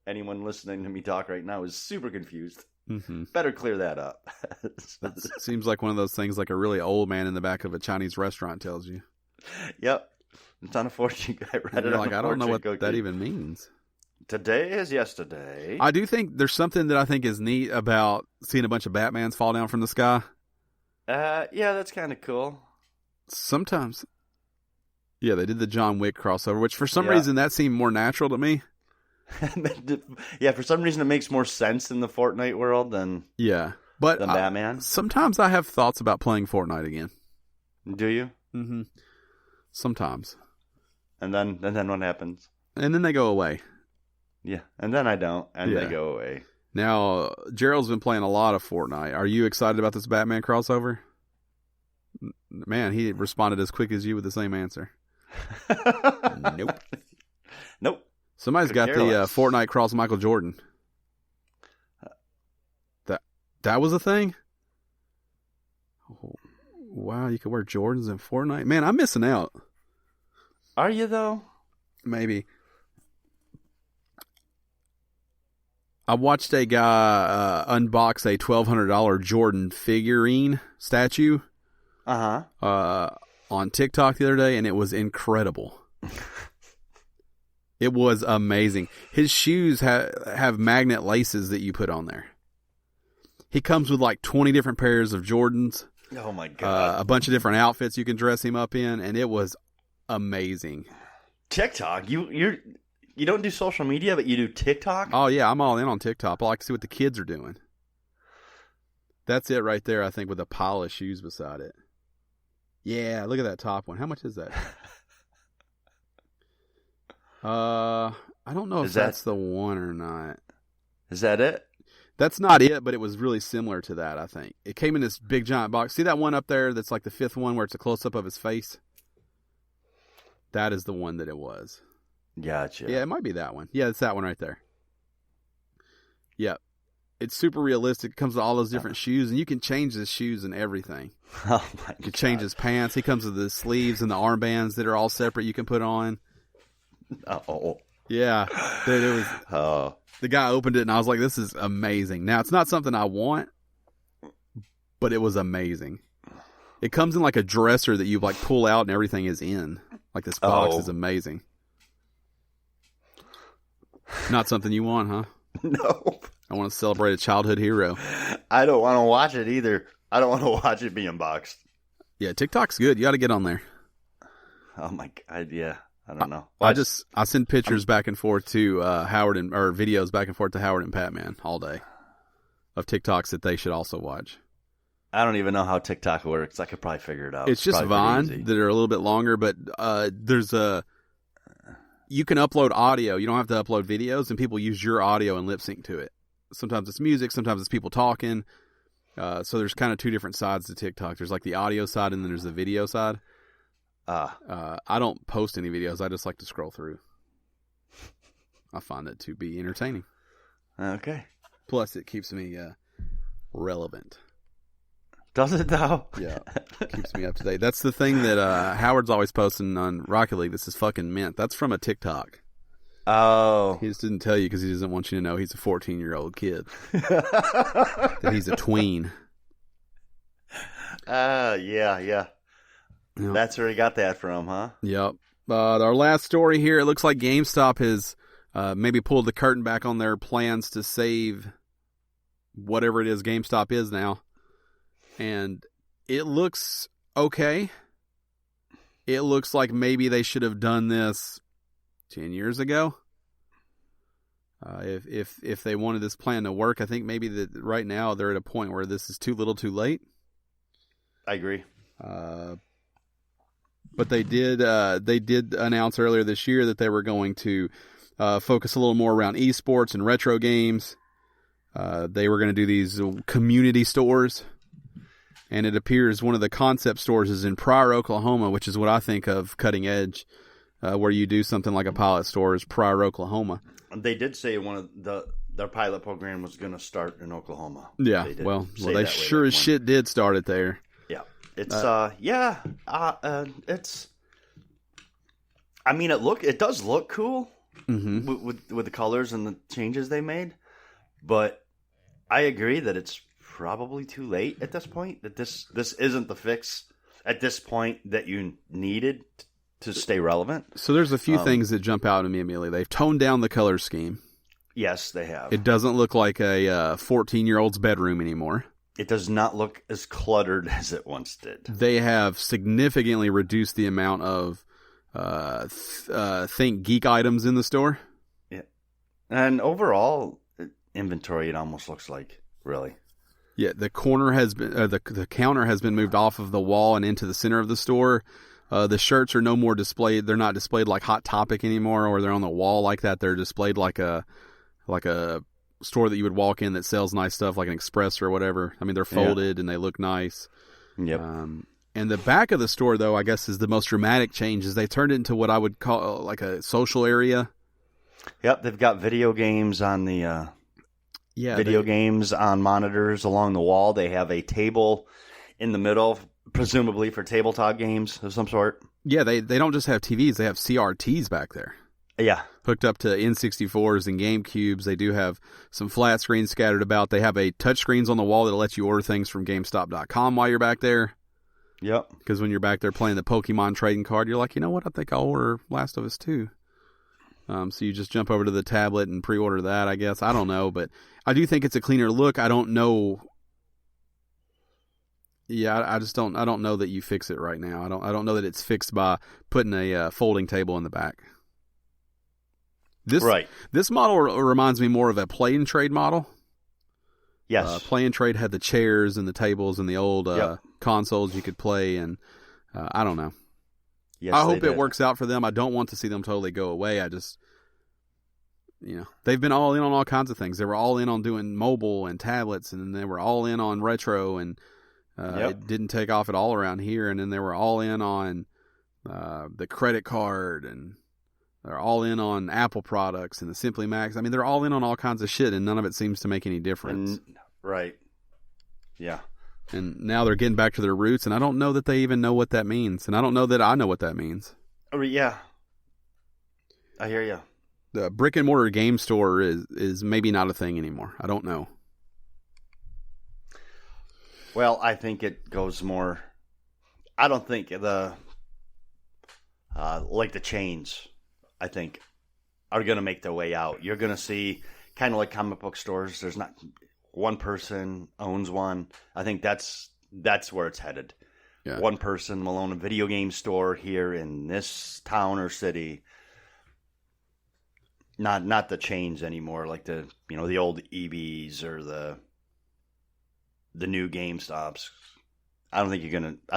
anyone listening to me talk right now is super confused. Mm-hmm. Better clear that up. It seems like one of those things like a really old man in the back of a Chinese restaurant tells you. Yep. It's on a fortune. I read it on I don't know what that even means. Today is yesterday. I do think there's something that I think is neat about seeing a bunch of Batmans fall down from the sky. Yeah, that's kind of cool. Sometimes. Yeah, they did the John Wick crossover, which for some reason that seemed more natural to me. Yeah, for some reason it makes more sense in the Fortnite world than Batman. Sometimes I have thoughts about playing Fortnite again. Do you? Mm-hmm. Sometimes. And then what happens? And then they go away. Yeah, and then I don't, and they go away. Now, Gerald's been playing a lot of Fortnite. Are you excited about this Batman crossover? Man, he responded as quick as you with the same answer. Nope. Somebody's got the Fortnite cross Michael Jordan. That was a thing? Oh, wow, you can wear Jordans in Fortnite? Man, I'm missing out. Are you, though? Maybe. I watched a guy unbox a $1,200 Jordan figurine statue on TikTok the other day, and it was incredible. It was amazing. His shoes have magnet laces that you put on there. He comes with like 20 different pairs of Jordans. Oh, my God. A bunch of different outfits you can dress him up in, and it was amazing. TikTok? You don't do social media, but you do TikTok? Oh, yeah, I'm all in on TikTok. I like to see what the kids are doing. That's it right there, I think, with a pile of shoes beside it. Yeah, look at that top one. How much is that? I don't know if that's the one or not. Is that it? That's not it, but it was really similar to that, I think. It came in this big giant box. See that one up there that's like the 5th one where it's a close-up of his face? That is the one that it was. Gotcha. Yeah, it might be that one. Yeah, it's that one right there. Yep. It's super realistic. It comes with all those different shoes, and you can change the shoes and everything. Oh, my God. You can change his pants. He comes with the sleeves and the armbands that are all separate you can put on. Oh. Yeah, dude, it was. Oh, The guy opened it, and I was like, "This is amazing." Now, it's not something I want, but it was amazing. It comes in like a dresser that you like pull out, and everything is in. Like this box is amazing. Not something you want, huh? No. I want to celebrate a childhood hero. I don't want to watch it either. I don't want to watch it being boxed. Yeah, TikTok's good. You got to get on there. Oh my God! Yeah, I don't know. I send pictures back and forth to or videos back and forth to Howard and Pat, man, all day of TikToks that they should also watch. I don't even know how TikTok works. I could probably figure it out. It's just Vine that are a little bit longer, but you can upload audio. You don't have to upload videos, and people use your audio and lip sync to it. Sometimes it's music, sometimes it's people talking. So there's kind of two different sides to TikTok. There's like the audio side, and then there's the video side. I don't post any videos. I just like to scroll through. I find it to be entertaining. Okay. Plus, it keeps me relevant. Does it though? Yeah. Keeps me up to date. That's the thing that Howard's always posting on Rocket League. This is fucking mint. That's from a TikTok. Oh. He just didn't tell you because he doesn't want you to know he's a 14-year-old kid. That he's a tween. Yeah. Yep. That's where he got that from, huh? Yep. Our last story here, it looks like GameStop has maybe pulled the curtain back on their plans to save whatever it is GameStop is now. And it looks okay. It looks like maybe they should have done this 10 years ago. If they wanted this plan to work, I think maybe that right now they're at a point where this is too little too late. I agree. But they did announce earlier this year that they were going to focus a little more around esports and retro games. They were going to do these community stores. And it appears one of the concept stores is in Pryor, Oklahoma, which is what I think of cutting edge, where you do something like a pilot store is Pryor, Oklahoma. They did say one of their pilot program was going to start in Oklahoma. Yeah, well, they sure as shit did start it there. Yeah, it's it's. I mean, it does look cool with the colors and the changes they made, but I agree that it's probably too late at this point. That this isn't the fix at this point that you needed to stay relevant. So there's a few things that jump out at me immediately. They've toned down the color scheme. Yes, they have. It doesn't look like a 14-year-old's bedroom anymore. It does not look as cluttered as it once did. They have significantly reduced the amount of think geek items in the store. Yeah, and overall inventory, it almost looks like really. Yeah, the corner has been the counter has been moved off of the wall and into the center of the store. The shirts are no more displayed. They're not displayed like Hot Topic anymore, or they're on the wall like that. They're displayed like a store that you would walk in that sells nice stuff, like an Express or whatever. I mean, they're folded and they look nice. Yep. And the back of the store, though, I guess is the most dramatic change. Is they turned it into what I would call like a social area. Yep, they've got video games on the games on monitors along the wall. They have a table in the middle, presumably for tabletop games of some sort. Yeah, they don't just have TVs; they have CRTs back there. Yeah, hooked up to N64s and GameCubes. They do have some flat screens scattered about. They have a touch screens on the wall that lets you order things from GameStop.com while you're back there. Yep. Because when you're back there playing the Pokemon trading card, you're like, you know what? I think I'll order Last of Us 2. So you just jump over to the tablet and pre-order that, I guess. I don't know, but I do think it's a cleaner look. I don't know. Yeah, I don't know that you fix it right now. I don't know that it's fixed by putting a folding table in the back. This model reminds me more of a play and trade model. Yes. Play and trade had the chairs and the tables and the old consoles you could play, and I don't know. Yes, I hope it works out for them. I don't want to see them totally go away. I just, they've been all in on all kinds of things. They were all in on doing mobile and tablets, and then they were all in on retro, and it didn't take off at all around here. And then they were all in on the credit card, and they're all in on Apple products and the Simply Max. I mean, they're all in on all kinds of shit, and none of it seems to make any difference. Right. Yeah. And now they're getting back to their roots, and I don't know that they even know what that means. And I don't know that I know what that means. Oh, yeah. I hear you. the brick and mortar game store is maybe not a thing anymore. I don't know. Well, I think it goes more. I don't think the like the chains, I think, are going to make their way out. You're going to see kind of like comic book stores. There's not one person owns one. I think that's where it's headed. Yeah. One person will own a video game store here in this town or city. Not the chains anymore, like the old EBs or the new GameStops. I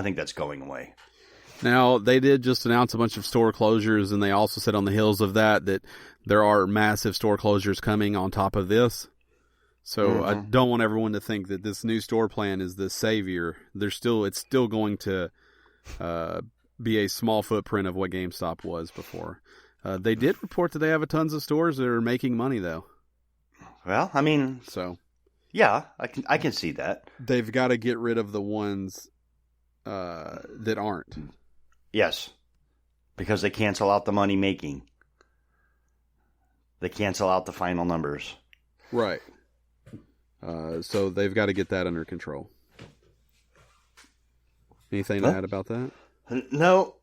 think that's going away. Now, they did just announce a bunch of store closures, and they also said on the heels of that there are massive store closures coming on top of this. So I don't want everyone to think that this new store plan is the savior. It's still going to be a small footprint of what GameStop was before. They did report that they have tons of stores that are making money, though. Well, I mean, yeah, I can see that. They've got to get rid of the ones that aren't. Yes, because they cancel out the money making. They cancel out the final numbers. Right. So they've got to get that under control. Anything to add about that? No,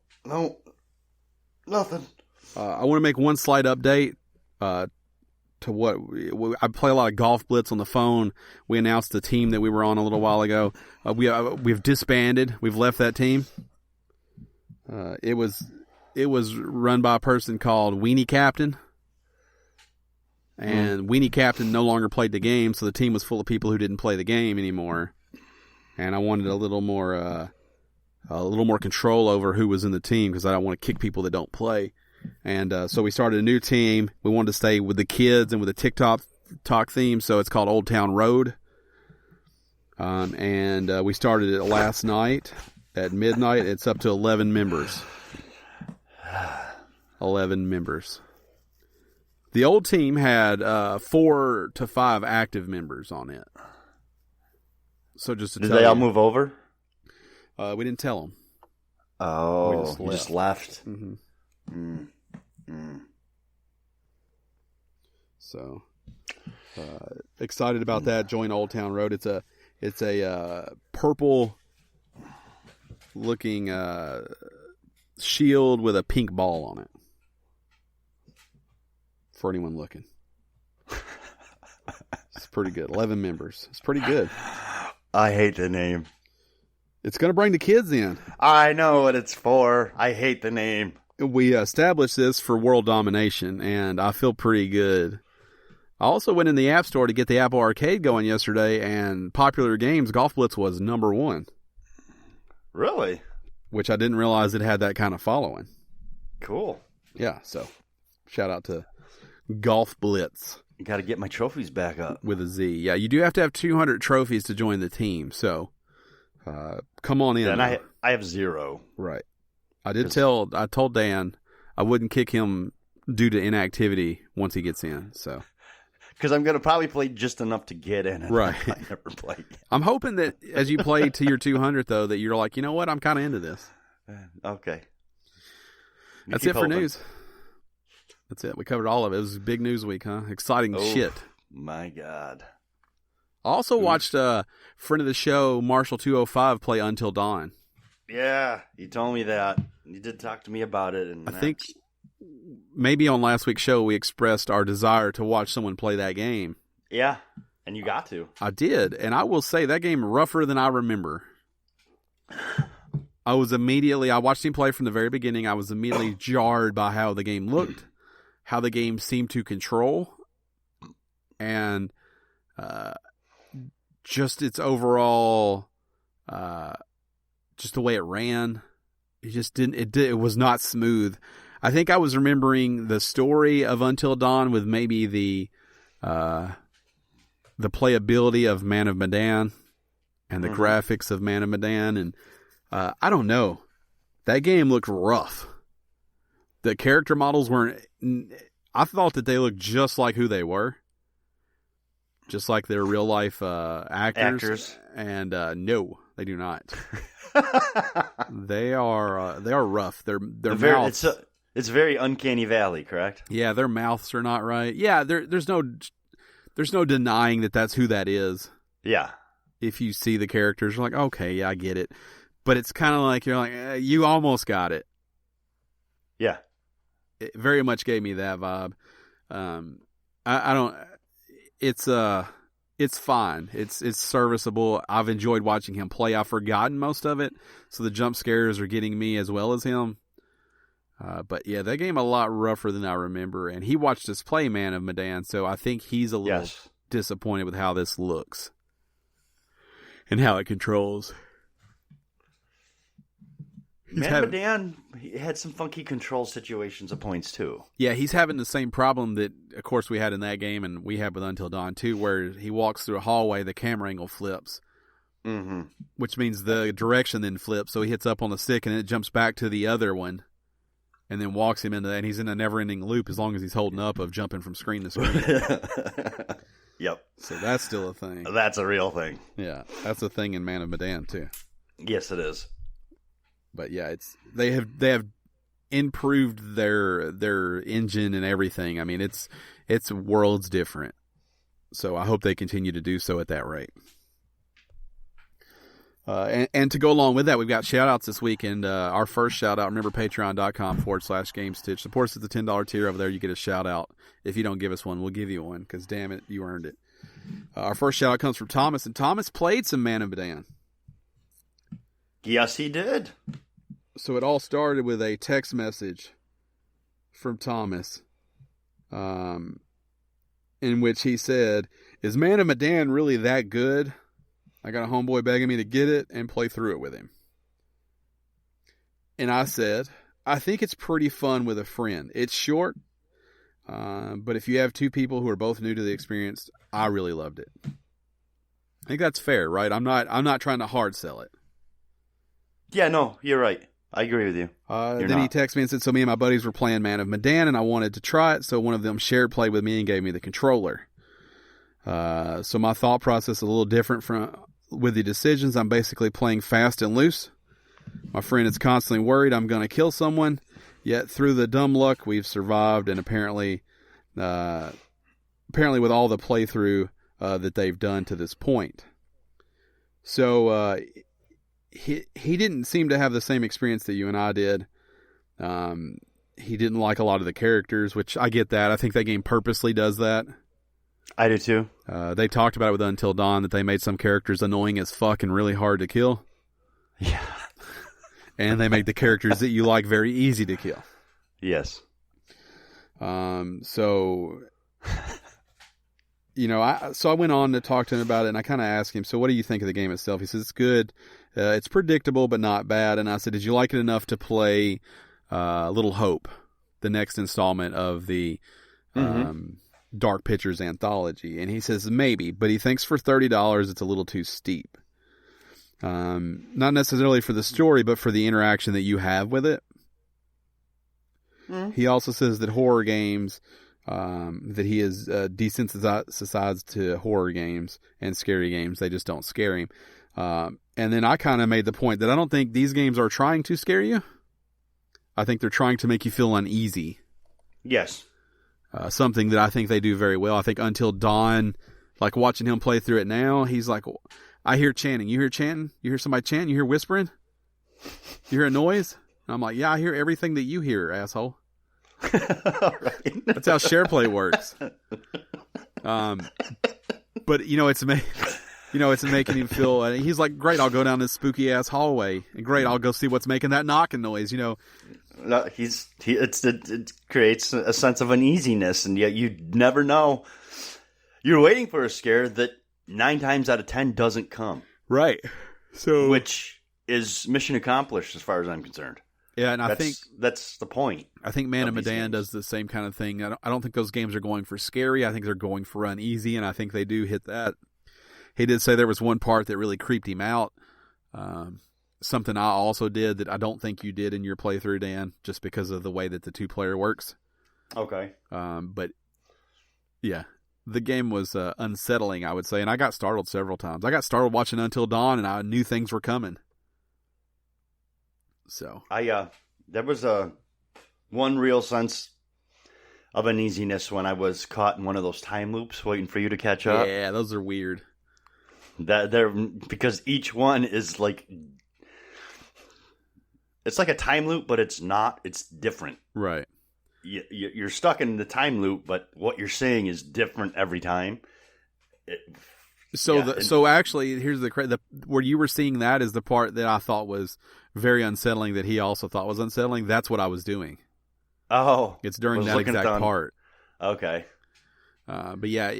nothing. I want to make one slight update to what I play a lot of Golf Blitz on the phone. We announced the team that we were on a little while ago. We've disbanded. We've left that team. It was run by a person called Weenie Captain. And Weenie Captain no longer played the game, so the team was full of people who didn't play the game anymore. And I wanted a little more control over who was in the team because I don't want to kick people that don't play. And so we started a new team. We wanted to stay with the kids and with the TikTok theme, so it's called Old Town Road. And we started it last night at midnight. It's up to 11 members. 11 members. The old team had 4 to 5 active members on it. So just to did they all move over? We didn't tell them. Oh, we just left. Mm-hmm. So excited about that. Join Old Town Road. It's a purple looking shield with a pink ball on it. For anyone looking. It's pretty good. 11 members. It's pretty good. I hate the name. It's going to bring the kids in. I know what it's for. I hate the name. We established this for world domination, and I feel pretty good. I also went in the App Store to get the Apple Arcade going yesterday, and Popular Games Golf Blitz was number 1. Really? Which I didn't realize it had that kind of following. Cool. Yeah, so shout out to Golf Blitz. You got to get my trophies back up. With a Z. Yeah, you do have to have 200 trophies to join the team, so come on in. And I have 0. Right. I told Dan I wouldn't kick him due to inactivity once he gets in, so. Because I'm going to probably play just enough to get in. Right. I never play. I'm hoping that as you play to your 200, though, that you're like, you know what, I'm kind of into this. Okay. That's it for news. That's it. We covered all of it. It was a big news week, huh? Exciting shit. My God. I also watched a friend of the show, Marshall205, play Until Dawn. Yeah, you told me that. You did talk to me about it. And I think maybe on last week's show we expressed our desire to watch someone play that game. Yeah, and you got to. I did, and I will say that game rougher than I remember. I watched him play from the very beginning. I was immediately jarred by how the game looked, how the game seemed to control, and just its overall, just the way it ran. It was not smooth. I think I was remembering the story of Until Dawn with maybe the playability of Man of Medan and the graphics of Man of Medan, and I don't know. That game looked rough. The character models weren't. I thought that they looked just like who they were, just like their real life actors. And no, they do not. They are rough. Their mouths. It's very Uncanny Valley, correct? Yeah, their mouths are not right. Yeah, there's no denying that that's who that is. Yeah. If you see the characters, you're like, okay, yeah, I get it. But it's kind of like, you're like, you almost got it. Yeah. It very much gave me that vibe. I don't, it's fine. It's serviceable. I've enjoyed watching him play. I've forgotten most of it. So the jump scares are getting me as well as him. But yeah, that game a lot rougher than I remember. And he watched us play Man of Medan, so I think he's a little disappointed with how this looks and how it controls. Man of Medan, he had some funky control situations at points too. Yeah, he's having the same problem that, of course, we had in that game, and we have with Until Dawn too, where he walks through a hallway, the camera angle flips. Mm-hmm. Which means the direction then flips, so he hits up on the stick and it jumps back to the other one and then walks him into that, and he's in a never-ending loop as long as he's holding up of jumping from screen to screen. Yep. So that's still a thing. That's a real thing. Yeah, that's a thing in Man of Medan too. Yes, it is. But yeah, they have improved their engine and everything. I mean, it's worlds different. So I hope they continue to do so at that rate. And to go along with that, we've got shout-outs this week, and our first shout-out, remember patreon.com/GameStitch. Support us at the $10 tier over there. You get a shout-out. If you don't give us one, we'll give you one, because damn it, you earned it. Our first shout-out comes from Thomas, and Thomas played some Man of Medan. Yes, he did. So it all started with a text message from Thomas, in which he said, "Is Man of Medan really that good? I got a homeboy begging me to get it and play through it with him." And I said, "I think it's pretty fun with a friend. It's short, but if you have two people who are both new to the experience, I really loved it." I think that's fair, right? I'm not trying to hard sell it. Yeah, no, you're right. I agree with you. Then he texted me and said, "So me and my buddies were playing Man of Medan, and I wanted to try it, so one of them shared play with me and gave me the controller. So my thought process is a little different with the decisions. I'm basically playing fast and loose. My friend is constantly worried I'm going to kill someone, yet through the dumb luck, we've survived, and apparently with all the playthrough that they've done to this point." So he didn't seem to have the same experience that you and I did. He didn't like a lot of the characters, which I get that. I think that game purposely does that. I do too. They talked about it with Until Dawn, that they made some characters annoying as fuck and really hard to kill. Yeah. And they make the characters that you like very easy to kill. Yes. So, I went on to talk to him about it, and I kind of asked him, "So what do you think of the game itself?" He says, "It's good. It's predictable, but not bad." And I said, "Did you like it enough to play Little Hope, the next installment of the Dark Pictures anthology?" And he says, "Maybe," but he thinks for $30 it's a little too steep. Not necessarily for the story, but for the interaction that you have with it. He also says that horror games, that he is desensitized to horror games and scary games. They just don't scare him. And then I kind of made the point that I don't think these games are trying to scare you. I think they're trying to make you feel uneasy. Yes. Something that I think they do very well. I think Until Dawn, like watching him play through it now, he's like, "I hear chanting. You hear chanting? You hear somebody chanting? You hear whispering? You hear a noise?" And I'm like, "Yeah, I hear everything that you hear, asshole." Right. That's how share play works. But it's making him feel. He's like, "Great, I'll go down this spooky ass hallway, and great, I'll go see what's making that knocking noise." No, it creates a sense of uneasiness, and yet you never know. You're waiting for a scare that 9 times out of 10 doesn't come. Right. So, which is mission accomplished as far as I'm concerned. Yeah, and I think that's the point. I think Man of Medan does the same kind of thing. I don't think those games are going for scary. I think they're going for uneasy, and I think they do hit that. He did say there was one part that really creeped him out. Something I also did that I don't think you did in your playthrough, Dan, just because of the way that the 2-player works. Okay. But yeah, the game was unsettling, I would say, and I got startled several times. I got startled watching Until Dawn, and I knew things were coming. So there was one real sense of uneasiness when I was caught in one of those time loops waiting for you to catch up. Yeah, those are weird. Because each one is like, it's like a time loop, but it's not. It's different. Right. You're stuck in the time loop, but what you're saying is different every time. So actually, here's the where you were seeing that is the part that I thought was very unsettling. That he also thought was unsettling. That's what I was doing. Oh, it's during that exact part. Okay. But yeah,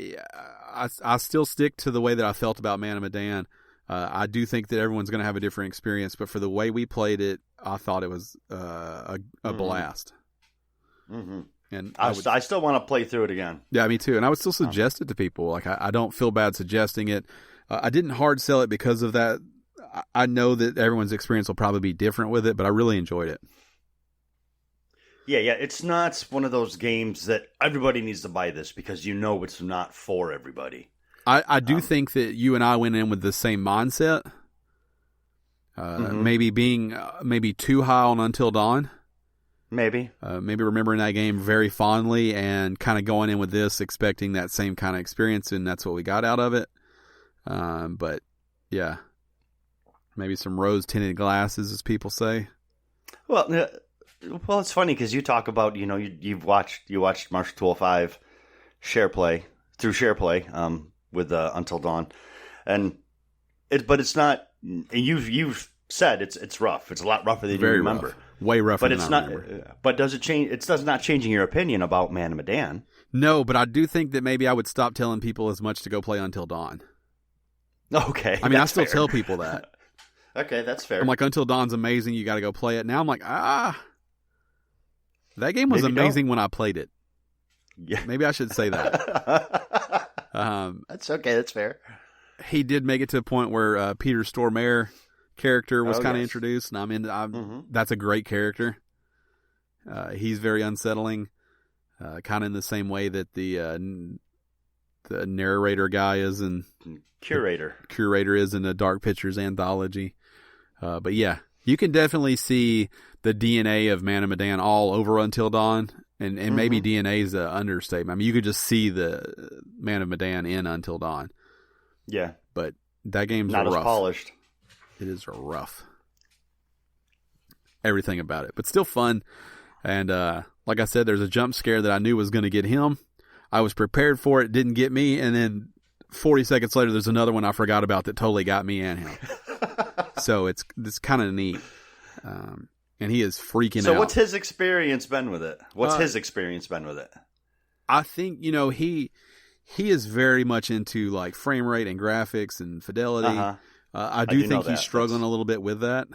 I still stick to the way that I felt about Man of Medan. I do think that everyone's going to have a different experience, but for the way we played it, I thought it was a blast. Mm-hmm. And I still want to play through it again. Yeah, me too. And I would still suggest it to people. Like I don't feel bad suggesting it. I didn't hard sell it because of that. I know that everyone's experience will probably be different with it, but I really enjoyed it. Yeah. It's not one of those games that everybody needs to buy this because you know it's not for everybody. I do think that you and I went in with the same mindset. Maybe being maybe too high on Until Dawn. Maybe remembering that game very fondly and kind of going in with this expecting that same kind of experience, and that's what we got out of it. But yeah, maybe some rose-tinted glasses, as people say. Well, it's funny because you talk about you watched Marshall 205 through SharePlay with Until Dawn, but it's not. You've said it's rough. It's a lot rougher than you remember. Rough. Way rougher but than it's I not. remember. But does it change? It does not changing your opinion about Man of Medan. No, but I do think that maybe I would stop telling people as much to go play Until Dawn. Okay, I mean, I still tell people that. Okay, that's fair. I'm like, Until Dawn's amazing. You got to go play it. Now I'm like, that game was amazing when I played it. Yeah, maybe I should say that. That's okay. That's fair. He did make it to a point where Peter Stormare character was kind of introduced, and that's a great character. He's very unsettling, kind of in the same way that the narrator guy is in curator is in the Dark Pictures anthology. But yeah, you can definitely see the DNA of Man of Medan all over Until Dawn, and maybe DNA is an understatement. I mean, you could just see the Man of Medan in Until Dawn. Yeah, but that game's not rough. As polished. It is rough. Everything about it, but still fun. And like I said, there's a jump scare that I knew was going to get him. I was prepared for it. Didn't get me, and then 40 seconds later, there's another one I forgot about that totally got me and him. So it's kind of neat. And he is freaking out. So what's his experience been with it? I think he is very much into like frame rate and graphics and fidelity. I do think he's struggling a little bit with that.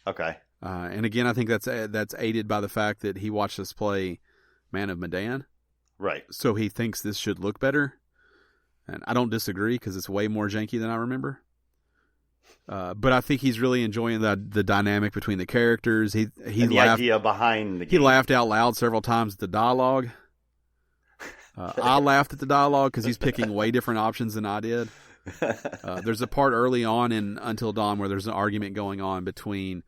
Okay. And again, I think that's aided by the fact that he watched us play Man of Medan. Right. So he thinks this should look better. And I don't disagree because it's way more janky than I remember. But I think he's really enjoying the dynamic between the characters. He the idea behind the game. He laughed out loud several times at the dialogue. I laughed at the dialogue because he's picking way different options than I did. There's a part early on in Until Dawn where there's an argument going on between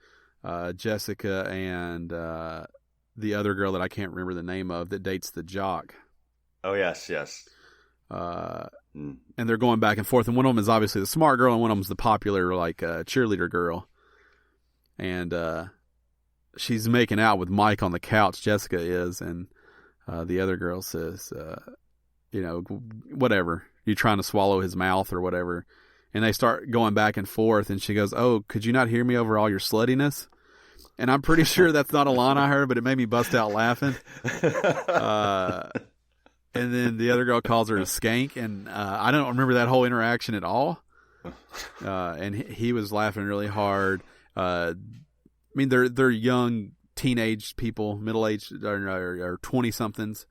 Jessica and the other girl that I can't remember the name of that dates the jock. Oh, yes. And they're going back and forth, and one of them is obviously the smart girl, and one of them's the popular cheerleader girl. And she's making out with Mike on the couch, Jessica is, and the other girl says, whatever, you're trying to swallow his mouth or whatever. And they start going back and forth, and she goes, "Oh, could you not hear me over all your sluttiness?" And I'm pretty sure that's not a line I heard, but it made me bust out laughing. And then the other girl calls her a skank, and I don't remember that whole interaction at all. And he was laughing really hard. I mean, they're young teenage people, middle-aged or 20-somethings.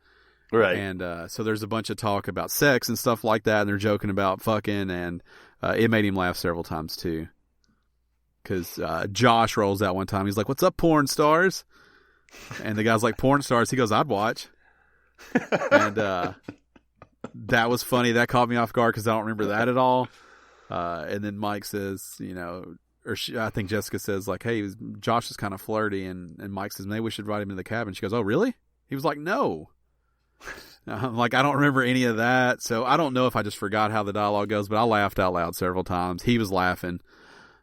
Right. And so there's a bunch of talk about sex and stuff like that, and they're joking about fucking, and it made him laugh several times too. Because Josh rolls out one time. He's like, "What's up, porn stars?" And the guy's like, "Porn stars?" He goes, "I'd watch." And that was funny. That caught me off guard because I don't remember that at all. And then Mike says, I think Jessica says like, "Hey, Josh is kind of flirty," and Mike says, "Maybe we should invite him to the cabin." She goes, "Oh, really?" He was like, "No." Like, I don't remember any of that, so I don't know if I just forgot how the dialogue goes, but I laughed out loud several times. He was laughing,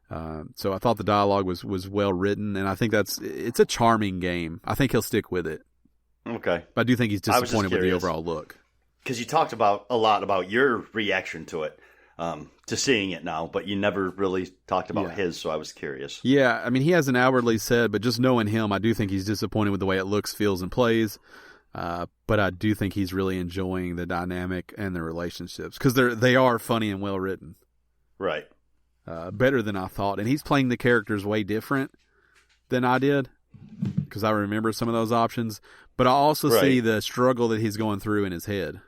so I thought the dialogue was well written, and I think it's a charming game. I think he'll stick with it. Okay, but I do think he's disappointed with the overall look. Because you talked a lot about your reaction to it. To seeing it now, but you never really talked about his, so I was curious. Yeah, I mean, he hasn't outwardly said, but just knowing him, I do think he's disappointed with the way it looks, feels, and plays. But I do think he's really enjoying the dynamic and the relationships, because they are funny and well written. Right. Better than I thought. And he's playing the characters way different than I did, because I remember some of those options. But I also see the struggle that he's going through in his head.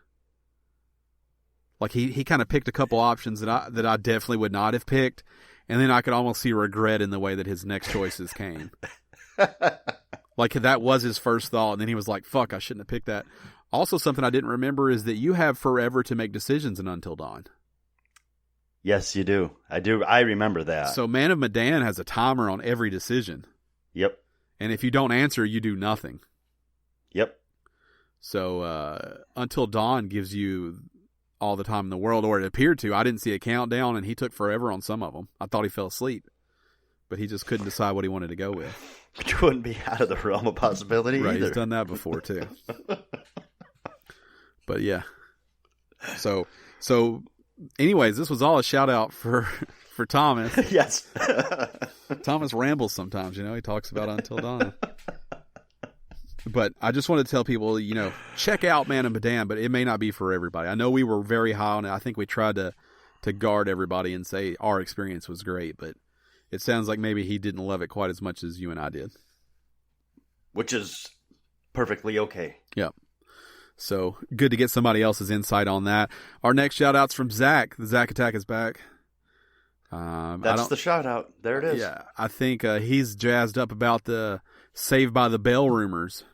Like he kind of picked a couple options that I definitely would not have picked, and then I could almost see regret in the way that his next choices came. Like that was his first thought, and then he was like, "Fuck, I shouldn't have picked that." Also, something I didn't remember is that you have forever to make decisions in Until Dawn. Yes, you do. I do. I remember that. So Man of Medan has a timer on every decision. Yep. And if you don't answer, you do nothing. Yep. So Until Dawn gives you all the time in the world, or it appeared to. I didn't see a countdown, and he took forever on some of them. I thought he fell asleep, but he just couldn't decide what he wanted to go with. Which wouldn't be out of the realm of possibility right, either. He's done that before too. But yeah. So anyways, this was all a shout out for Thomas. Yes. Thomas rambles sometimes, he talks about Until Dawn. But I just want to tell people, check out Man of Medan, but it may not be for everybody. I know we were very high on it. I think we tried to guard everybody and say our experience was great, but it sounds like maybe he didn't love it quite as much as you and I did. Which is perfectly okay. Yep. So good to get somebody else's insight on that. Our next shout out's from Zach. The Zach Attack is back. That's the shout out. There it is. Yeah. I think he's jazzed up about the Saved by the Bell rumors.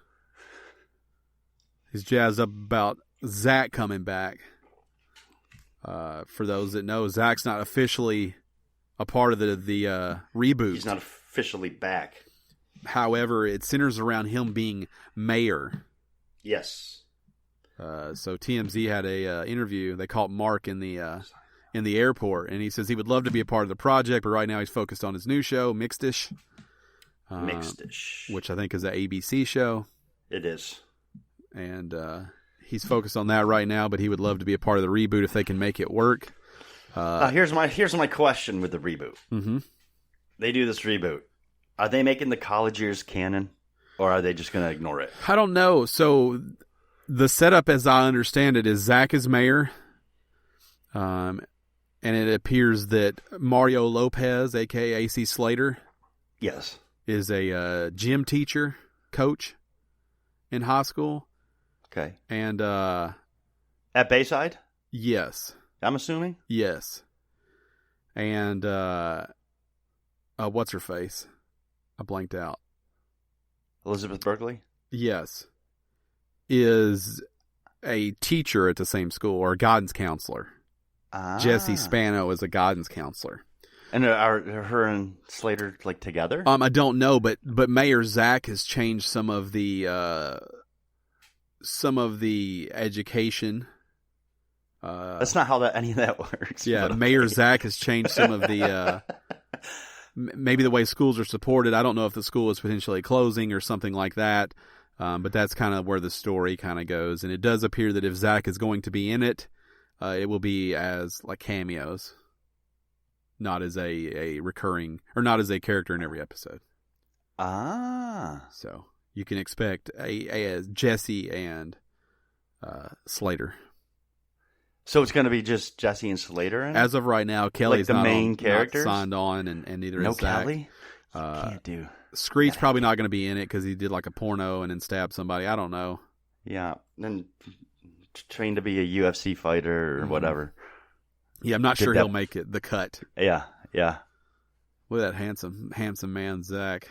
He's jazzed up about Zach coming back. For those that know, Zach's not officially a part of the reboot. He's not officially back. However, it centers around him being mayor. Yes. So TMZ had a interview. They caught Mark in the airport, and he says he would love to be a part of the project, but right now he's focused on his new show, Mixedish. Which I think is an ABC show. It is. And he's focused on that right now, but he would love to be a part of the reboot if they can make it work. Here's my question with the reboot. Mm-hmm. They do this reboot. Are they making the college years canon, or are they just going to ignore it? I don't know. So the setup, as I understand it, is Zach is mayor, and it appears that Mario Lopez, a.k.a. AC Slater, yes, is a gym teacher, coach in high school. Okay. And at Bayside? Yes. I'm assuming? Yes. And what's her face? I blanked out. Elizabeth Berkley? Yes. Is a teacher at the same school, or a guidance counselor. Jesse Spano is a guidance counselor. And are her and Slater together? I don't know, but Mayor Zach has changed some of the education. That's not how any of that works. Yeah, Mayor Zach has changed some of the maybe the way schools are supported. I don't know if the school is potentially closing or something like that, but that's kind of where the story kind of goes. And it does appear that if Zach is going to be in it, it will be as cameos. Not as a recurring, or not as a character in every episode. So you can expect a Jesse and Slater. So it's going to be just Jesse and Slater? As of right now, Kelly's the main characters? Not signed on, and neither is Zach. No Kelly? Can't do. Screech's probably not going to be in it because he did a porno and then stabbed somebody. I don't know. Yeah, and trained to be a UFC fighter or whatever. Yeah, I'm not sure he'll make it the cut. Yeah. Look at that handsome man, Zach.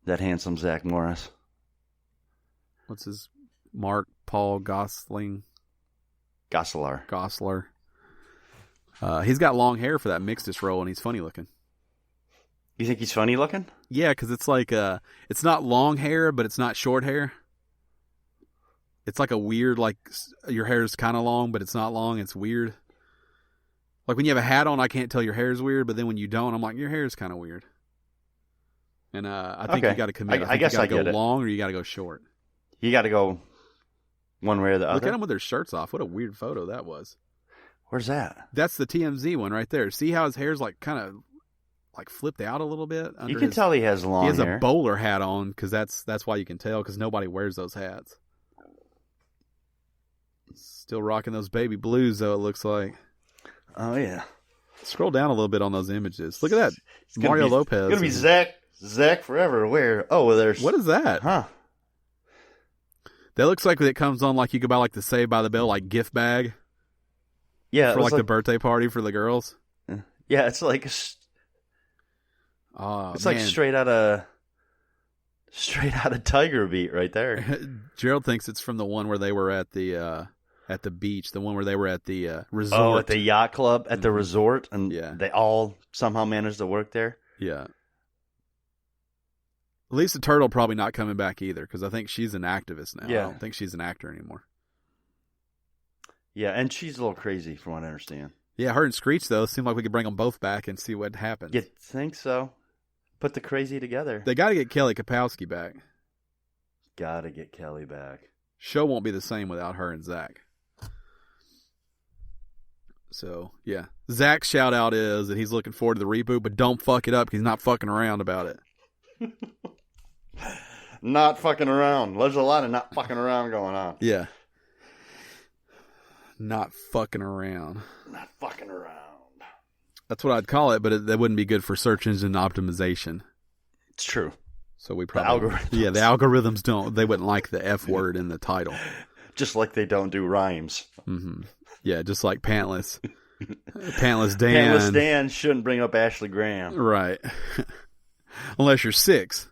That handsome Zach Morris. What's his Mark Paul Gosling? Gosler. He's got long hair for that Mixedish role, and he's funny looking. You think he's funny looking? Yeah, because it's like it's not long hair, but it's not short hair. It's like a weird, like your hair's kind of long, but it's not long. It's weird. Like when you have a hat on, I can't tell your hair's weird, but then when you don't, I'm like, your hair's kind of weird. And I think you got to commit. I guess you I got to get go it. long or you got to go short. You got to go one way or the other. Look at them with their shirts off. What a weird photo that was. Where's that? That's the TMZ one right there. See how his hair's like kind of like flipped out a little bit? You can tell he has long hair. He has a bowler hat on because that's why you can tell because nobody wears those hats. Still rocking those baby blues though, it looks like. Oh, yeah. Scroll down a little bit on those images. Look at that. Mario Lopez. It's going to be Zach forever. Where? Oh, well, there's... What is that? Huh. That looks like it comes on like you could buy like the Saved by the Bell like gift bag. Yeah. For like the birthday party for the girls. Yeah, it's like... like straight out of Tiger Beat right there. Gerald thinks it's from the one where they were at the beach, the one where they were at the resort. Oh, at the yacht club at the resort, and yeah. They all somehow managed to work there. Yeah. Lisa Turtle probably not coming back either because I think she's an activist now. Yeah. I don't think she's an actor anymore. Yeah, and she's a little crazy from what I understand. Yeah, her and Screech though seem like we could bring them both back and see what happens. You think so? Put the crazy together. They got to get Kelly Kapowski back. Got to get Kelly back. Show won't be the same without her and Zach. So, yeah. Zach's shout out is that he's looking forward to the reboot, but don't fuck it up because he's not fucking around about it. Not fucking around. There's a lot of not fucking around going on. Yeah. Not fucking around. Not fucking around. That's what I'd call it, but that wouldn't be good for search engine optimization. It's true. So we probably... The algorithms. Yeah, the algorithms they wouldn't like the F word in the title. Just like they don't do rhymes. Mm-hmm. Yeah, just like Pantless. Pantless Dan. Pantless Dan shouldn't bring up Ashley Graham. Right. Unless you're 6.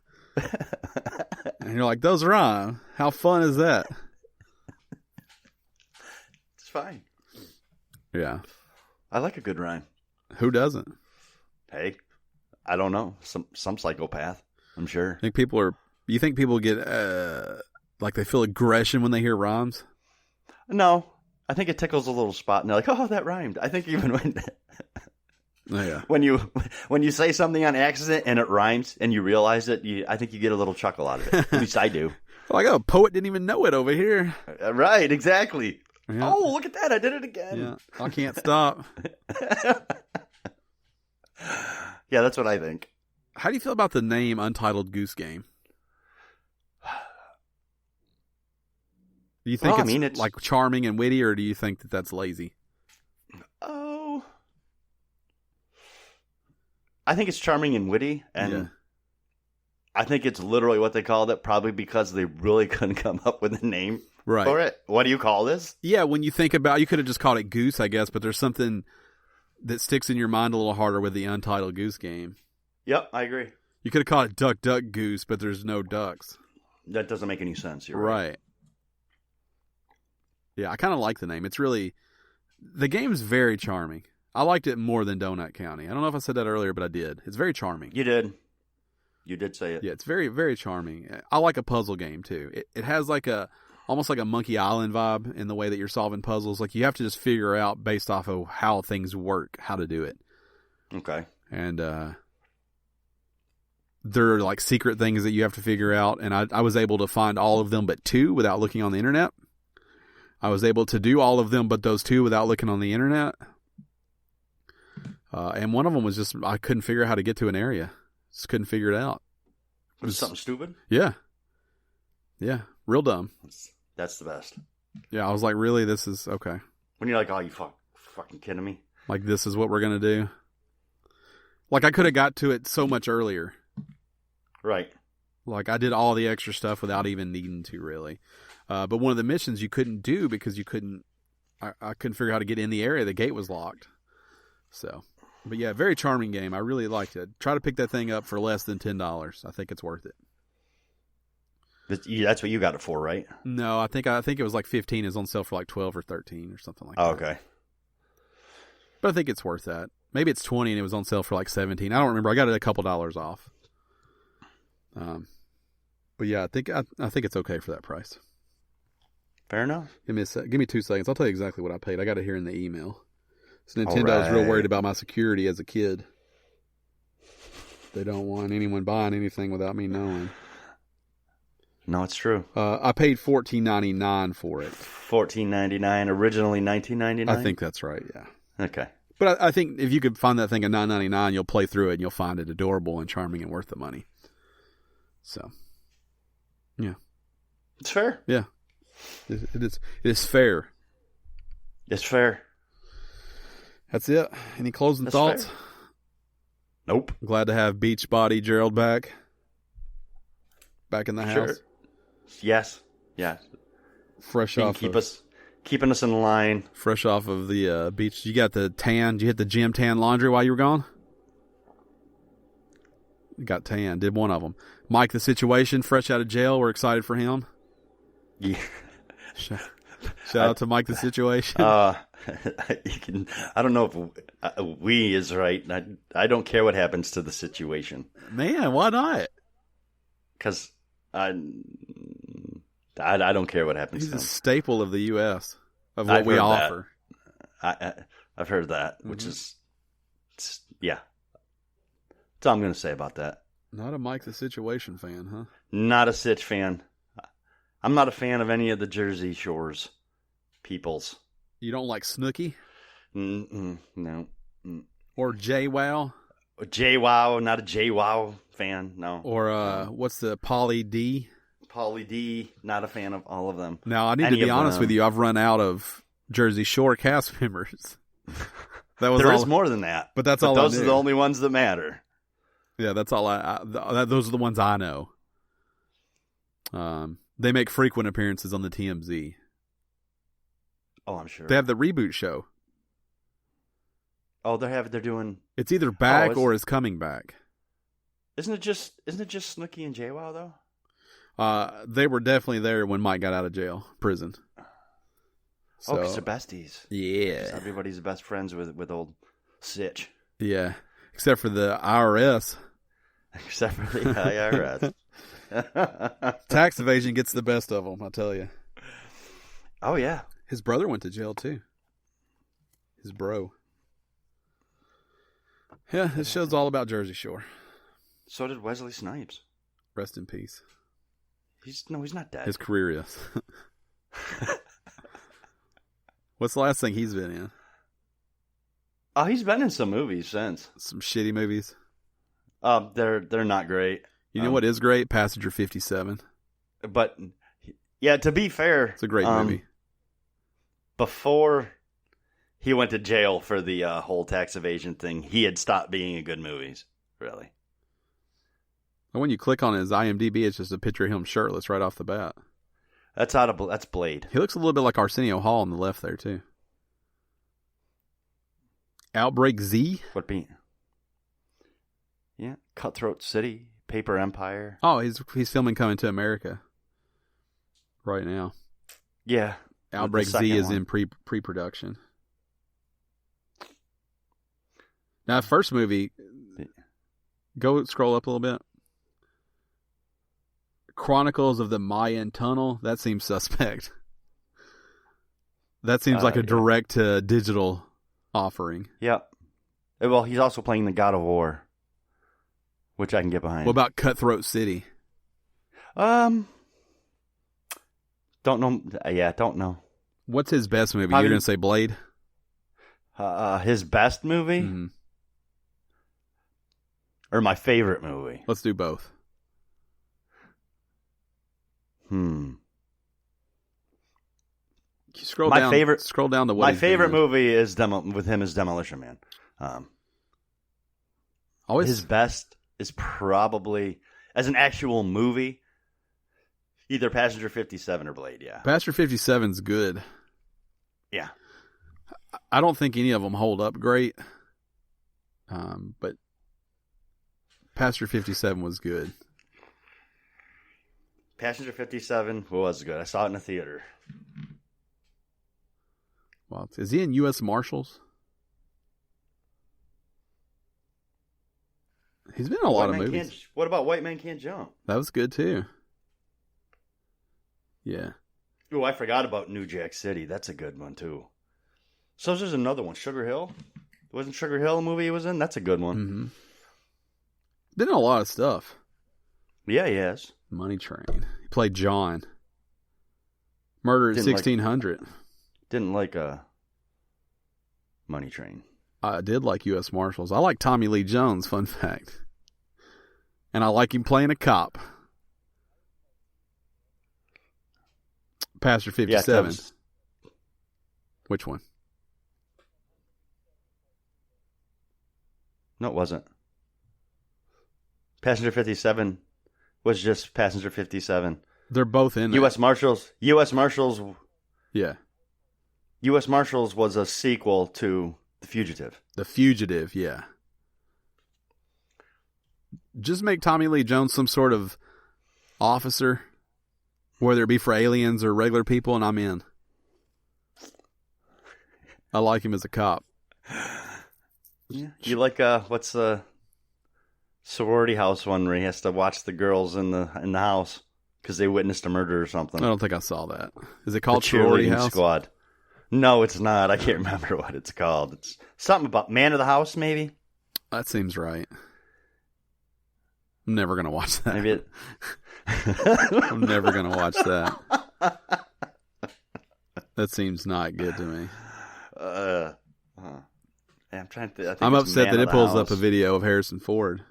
And you're like, those rhyme. How fun is that? It's fine. Yeah. I like a good rhyme. Who doesn't? Hey, I don't know. Some psychopath, I'm sure. You think people get, like they feel aggression when they hear rhymes? No. I think it tickles a little spot, and they're like, "Oh, that rhymed." I think even when when you say something on accident and it rhymes and you realize it, I think you get a little chuckle out of it. At least I do. Like, oh, poet didn't even know it over here. Right? Exactly. Yeah. Oh, look at that! I did it again. Yeah, I can't stop. Yeah, that's what I think. How do you feel about the name Untitled Goose Game? Do you think it's like charming and witty, or do you think that that's lazy? Oh, I think it's charming and witty, and I think it's literally what they called it, probably because they really couldn't come up with a name for it. What do you call this? Yeah, when you think about, you could have just called it Goose, I guess, but there's something that sticks in your mind a little harder with the Untitled Goose Game. Yep, I agree. You could have called it Duck Duck Goose, but there's no ducks. That doesn't make any sense. You're right. Yeah, I kind of like the name. The game's very charming. I liked it more than Donut County. I don't know if I said that earlier, but I did. It's very charming. You did. You did say it. Yeah, it's very, very charming. I like a puzzle game, too. It has like almost like a Monkey Island vibe in the way that you're solving puzzles. Like, you have to just figure out based off of how things work, how to do it. Okay. And there are like secret things that you have to figure out, and I was able to find all of them but 2 without looking on the internet. I was able to do all of them but those 2 without looking on the internet. And one of them was just, I couldn't figure out how to get to an area. Just couldn't figure it out. Was it something stupid? Yeah. Yeah. Real dumb. That's the best. Yeah, I was like, really? This is okay. When you're like, oh, you fucking kidding me? Like, this is what we're going to do? Like, I could have got to it so much earlier. Right. Like, I did all the extra stuff without even needing to, really. But one of the missions you couldn't do because I couldn't figure out how to get in the area. The gate was locked. So, but yeah, very charming game. I really liked it. Try to pick that thing up for less than $10. I think it's worth it. That's what you got it for, right? No, I think it was like 15. It's on sale for like 12 or 13 or something like that. Oh, okay. But I think it's worth that. Maybe it's 20 and it was on sale for like 17. I don't remember. I got it a couple dollars off. But yeah, I think it's okay for that price. Fair enough. Give me 2 seconds. I'll tell you exactly what I paid. I got it here in the email. So Nintendo was real worried about my security as a kid. They don't want anyone buying anything without me knowing. No, it's true. I paid $14.99 for it. $14.99, originally $19.99? I think that's right, yeah. Okay. But I think if you could find that thing at $9.99, you'll play through it and you'll find it adorable and charming and worth the money. So, yeah. It's fair. Yeah. It is fair. It's fair. That's it. Any closing thoughts? Fair. Nope. Glad to have Beachbody Gerald back in the house. Yes. Fresh off. Keeping us in line. Fresh off of the beach. You got the tan. Did you hit the gym tan laundry while you were gone? You got tan. Did one of them. Mike, the situation, fresh out of jail. We're excited for him. Yeah. Shout out to Mike, the situation. I don't know if we is right. I don't care what happens to the situation. Man, why not? Because I don't care what happens He's to him. a staple of the U.S. of what we offer. I've heard that, which is, yeah. That's all I'm going to say about that. Not a Mike the Situation fan, huh? Not a Sitch fan. I'm not a fan of any of the Jersey Shores peoples. You don't like Snooki? No. Or JWoww? JWoww, not a JWoww fan, no. Or what's the Pauly D? Pauly D, not a fan of all of them. Now, I need to be honest with you. I've run out of Jersey Shore cast members. There is more than that. But that's all I knew. Those are the only ones that matter. Yeah, that's all those are the ones I know. They make frequent appearances on the TMZ. Oh, I'm sure. They have the reboot show. Oh, they're doing. It's either back or is coming back. Isn't it just Snooki and JWoww though? They were definitely there when Mike got out of prison. So, because they're besties. Yeah. Everybody's best friends with old Sitch. Yeah. Except for the IRS. Except for the IRS. Tax evasion gets the best of them, I tell you. Oh, yeah. His brother went to jail, too. His bro. Yeah, this show's all about Jersey Shore. So did Wesley Snipes. Rest in peace. He's not dead. His career is. What's the last thing he's been in? Oh, he's been in some movies since. Some shitty movies? They're not great. You know what is great? Passenger 57. But, yeah, to be fair... It's a great movie. Before he went to jail for the whole tax evasion thing, he had stopped being in good movies, really. And when you click on his IMDb, it's just a picture of him shirtless right off the bat. That's Blade. He looks a little bit like Arsenio Hall on the left there, too. Outbreak Z? Would be... Yeah, Cutthroat City, Paper Empire. Oh, he's filming Coming to America right now. Yeah. Outbreak Z is in pre-production. Now, first movie, go scroll up a little bit. Chronicles of the Mayan Tunnel. That seems suspect. That seems like a direct-to-digital offering. Yep. Well, he's also playing the God of War, which I can get behind. What about Cutthroat City? Don't know. Yeah, don't know. What's his best movie? You're going to say Blade? His best movie? Mm-hmm. Or my favorite movie? Let's do both. Scroll down to what my favorite movie is with him is Demolition Man. His best is probably as an actual movie, either Passenger 57 or Blade. Yeah, Passenger 57's good. Yeah, I don't think any of them hold up great, but Passenger 57 was good. Passenger 57 was good. I saw it in a theater. Well, is he in U.S. Marshals? He's been in a lot of movies. What about White Man Can't Jump? That was good too. Yeah. Oh, I forgot about New Jack City. That's a good one too. So there's another one, Sugar Hill. Wasn't Sugar Hill a movie he was in? That's a good one. Mm-hmm. Been in a lot of stuff. Yeah, he has. Money Train. He played John. Murder at 1600. Didn't like a Money Train. I did like U.S. Marshals. I like Tommy Lee Jones, fun fact. And I like him playing a cop. Passenger 57. Yeah, Which one? No, it wasn't. Passenger 57 was just Passenger 57. They're both in U.S. Marshals. Yeah. U.S. Marshals was a sequel to The Fugitive. The Fugitive, yeah. Just make Tommy Lee Jones some sort of officer, whether it be for aliens or regular people, and I'm in. I like him as a cop. Yeah. You like what's the sorority house one where he has to watch the girls in the house because they witnessed a murder or something? I don't think I saw that. Is it called the Sorority Cheerleading House? Squad. No, it's not. I can't remember what it's called. It's something about Man of the House, maybe. That seems right. I'm never gonna watch that. Maybe it. I'm never gonna watch that. That seems not good to me. I'm trying to. I'm upset that it pulls up a video of Harrison Ford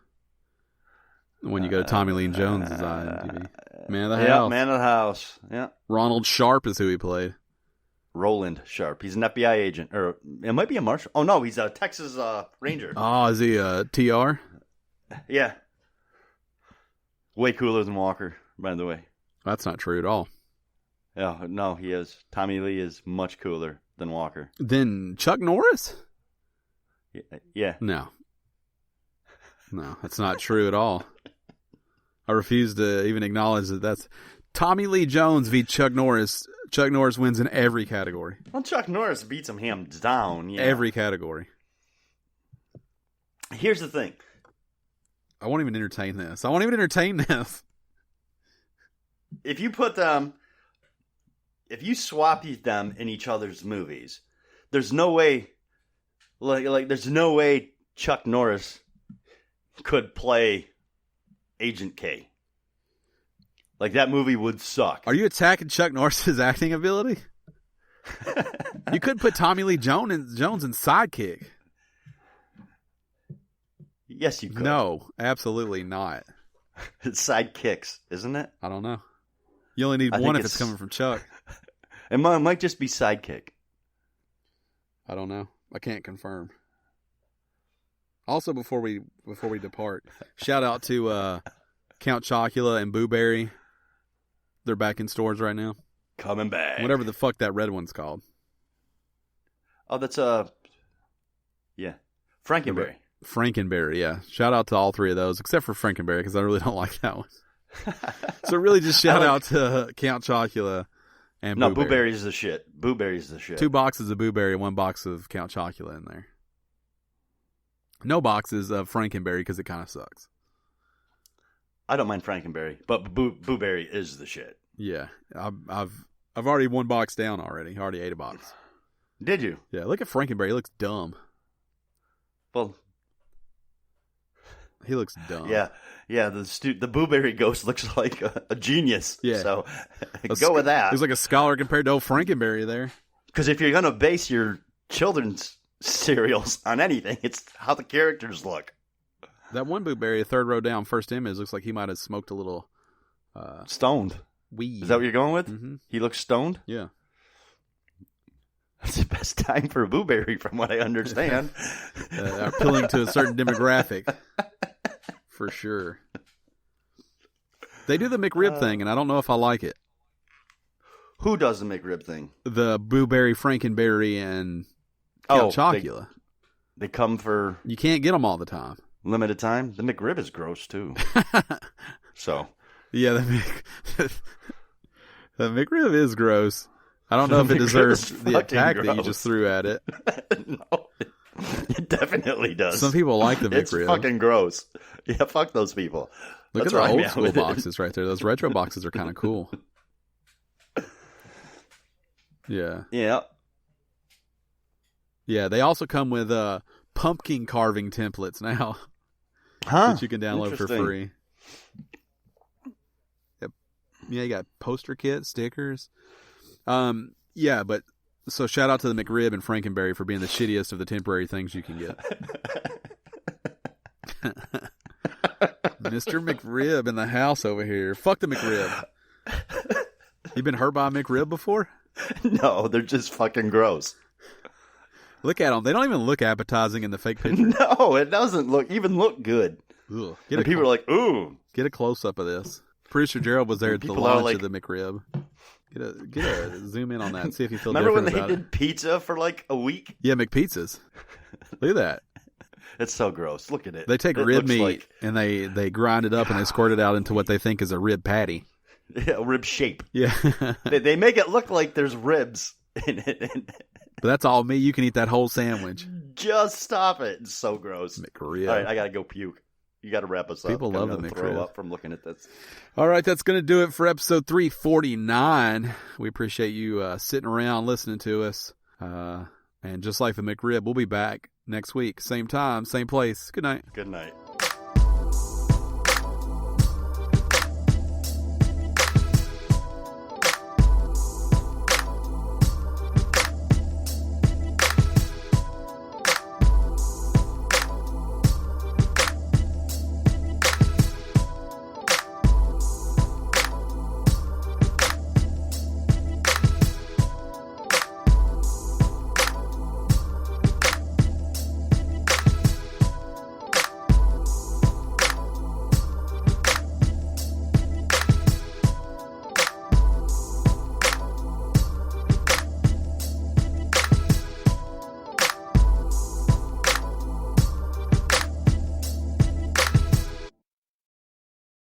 when you go to Tommy Lee Jones' IMDb. Man of the House. Yeah, Man of the House. Yeah. Ronald Sharp is who he played. Roland Sharp. He's an FBI agent, or it might be a marshal. Oh no, he's a Texas Ranger. Oh, is he a TR? Yeah. Way cooler than Walker, by the way. That's not true at all. Yeah, no, he is. Tommy Lee is much cooler than Walker. Then Chuck Norris? Yeah. No, that's not true at all. I refuse to even acknowledge that that's Tommy Lee Jones v. Chuck Norris. Chuck Norris wins in every category. Well, Chuck Norris beats him hands down. Yeah. Every category. Here's the thing. I won't even entertain this. If you put them, if you swap them in each other's movies, there's no way, there's no way Chuck Norris could play Agent K. Like, that movie would suck. Are you attacking Chuck Norris's acting ability? You could put Tommy Lee Jones in Sidekick. Yes, you could. No, absolutely not. It's Sidekicks, isn't it? I don't know. You only need one if it's coming from Chuck. It might just be Sidekick. I don't know. I can't confirm. Also, before we depart, shout out to Count Chocula and Boo Berry. They're back in stores right now. Coming back. Whatever the fuck that red one's called. Oh, that's yeah, Frankenberry. Frankenberry, yeah. Shout out to all three of those, except for Frankenberry, because I really don't like that one. So really just shout out to Count Chocula and Boo Berry. Boo Berry's the shit. Boo Berry's the shit. 2 boxes of Boo Berry, 1 box of Count Chocula in there. No boxes of Frankenberry, because it kind of sucks. I don't mind Frankenberry, but Boo Berry is the shit. Yeah, I've already 1 box down already. I already ate a box. Did you? Yeah, look at Frankenberry. He looks dumb. Well, he looks dumb. Yeah. The Boo Berry ghost looks like a genius. Yeah. So go with that. He's like a scholar compared to old Frankenberry there. Because if you're gonna base your children's cereals on anything, it's how the characters look. That one Boo Berry, 3rd row down, first image, looks like he might have smoked a little stoned weed. Is that what you're going with? Mm-hmm. He looks stoned? Yeah. That's the best time for a Boo Berry, from what I understand. Appealing to a certain demographic. For sure. They do the McRib thing, and I don't know if I like it. Who does the McRib thing? The Boo Berry, Frankenberry, and Count Chocula. They come for... You can't get them all the time. Limited time? The McRib is gross, too. So... Yeah, the McRib is gross. I don't know if it deserves the attack that you just threw at it. No, it definitely does. Some people like the McRib. It's fucking gross. Yeah, fuck those people. Look at the old school boxes right there. Those retro boxes are kind of cool. Yeah. Yeah. Yeah, they also come with pumpkin carving templates now that you can download for free. Yep. Yeah, you got poster kits, stickers. Yeah, but so shout out to the McRib and Frankenberry for being the shittiest of the temporary things you can get. Mr. McRib in the house over here. Fuck the McRib. You been hurt by a McRib before? No, they're just fucking gross. Look at them. They don't even look appetizing in the fake picture. No, it doesn't even look good. Ugh. And people are like, ooh. Get a close-up of this. Producer Gerald was there at the launch of the McRib. Get a zoom in on that and see if you feel Remember different when they did pizza for like a week? Yeah, McPizzas. Look at that. It's so gross. Look at it. They take rib meat and they grind it up and they squirt it out into what they think is a rib patty. Yeah, rib shape. Yeah. They make it look like there's ribs in it. But that's all me. You can eat that whole sandwich. Just stop it. It's so gross. McRib. All right, I got to go puke. You got to wrap us up. People love the McRib. Throw up from looking at this. All right, that's going to do it for episode 349. We appreciate you sitting around listening to us. And just like the McRib, we'll be back next week. Same time, same place. Good night. Good night.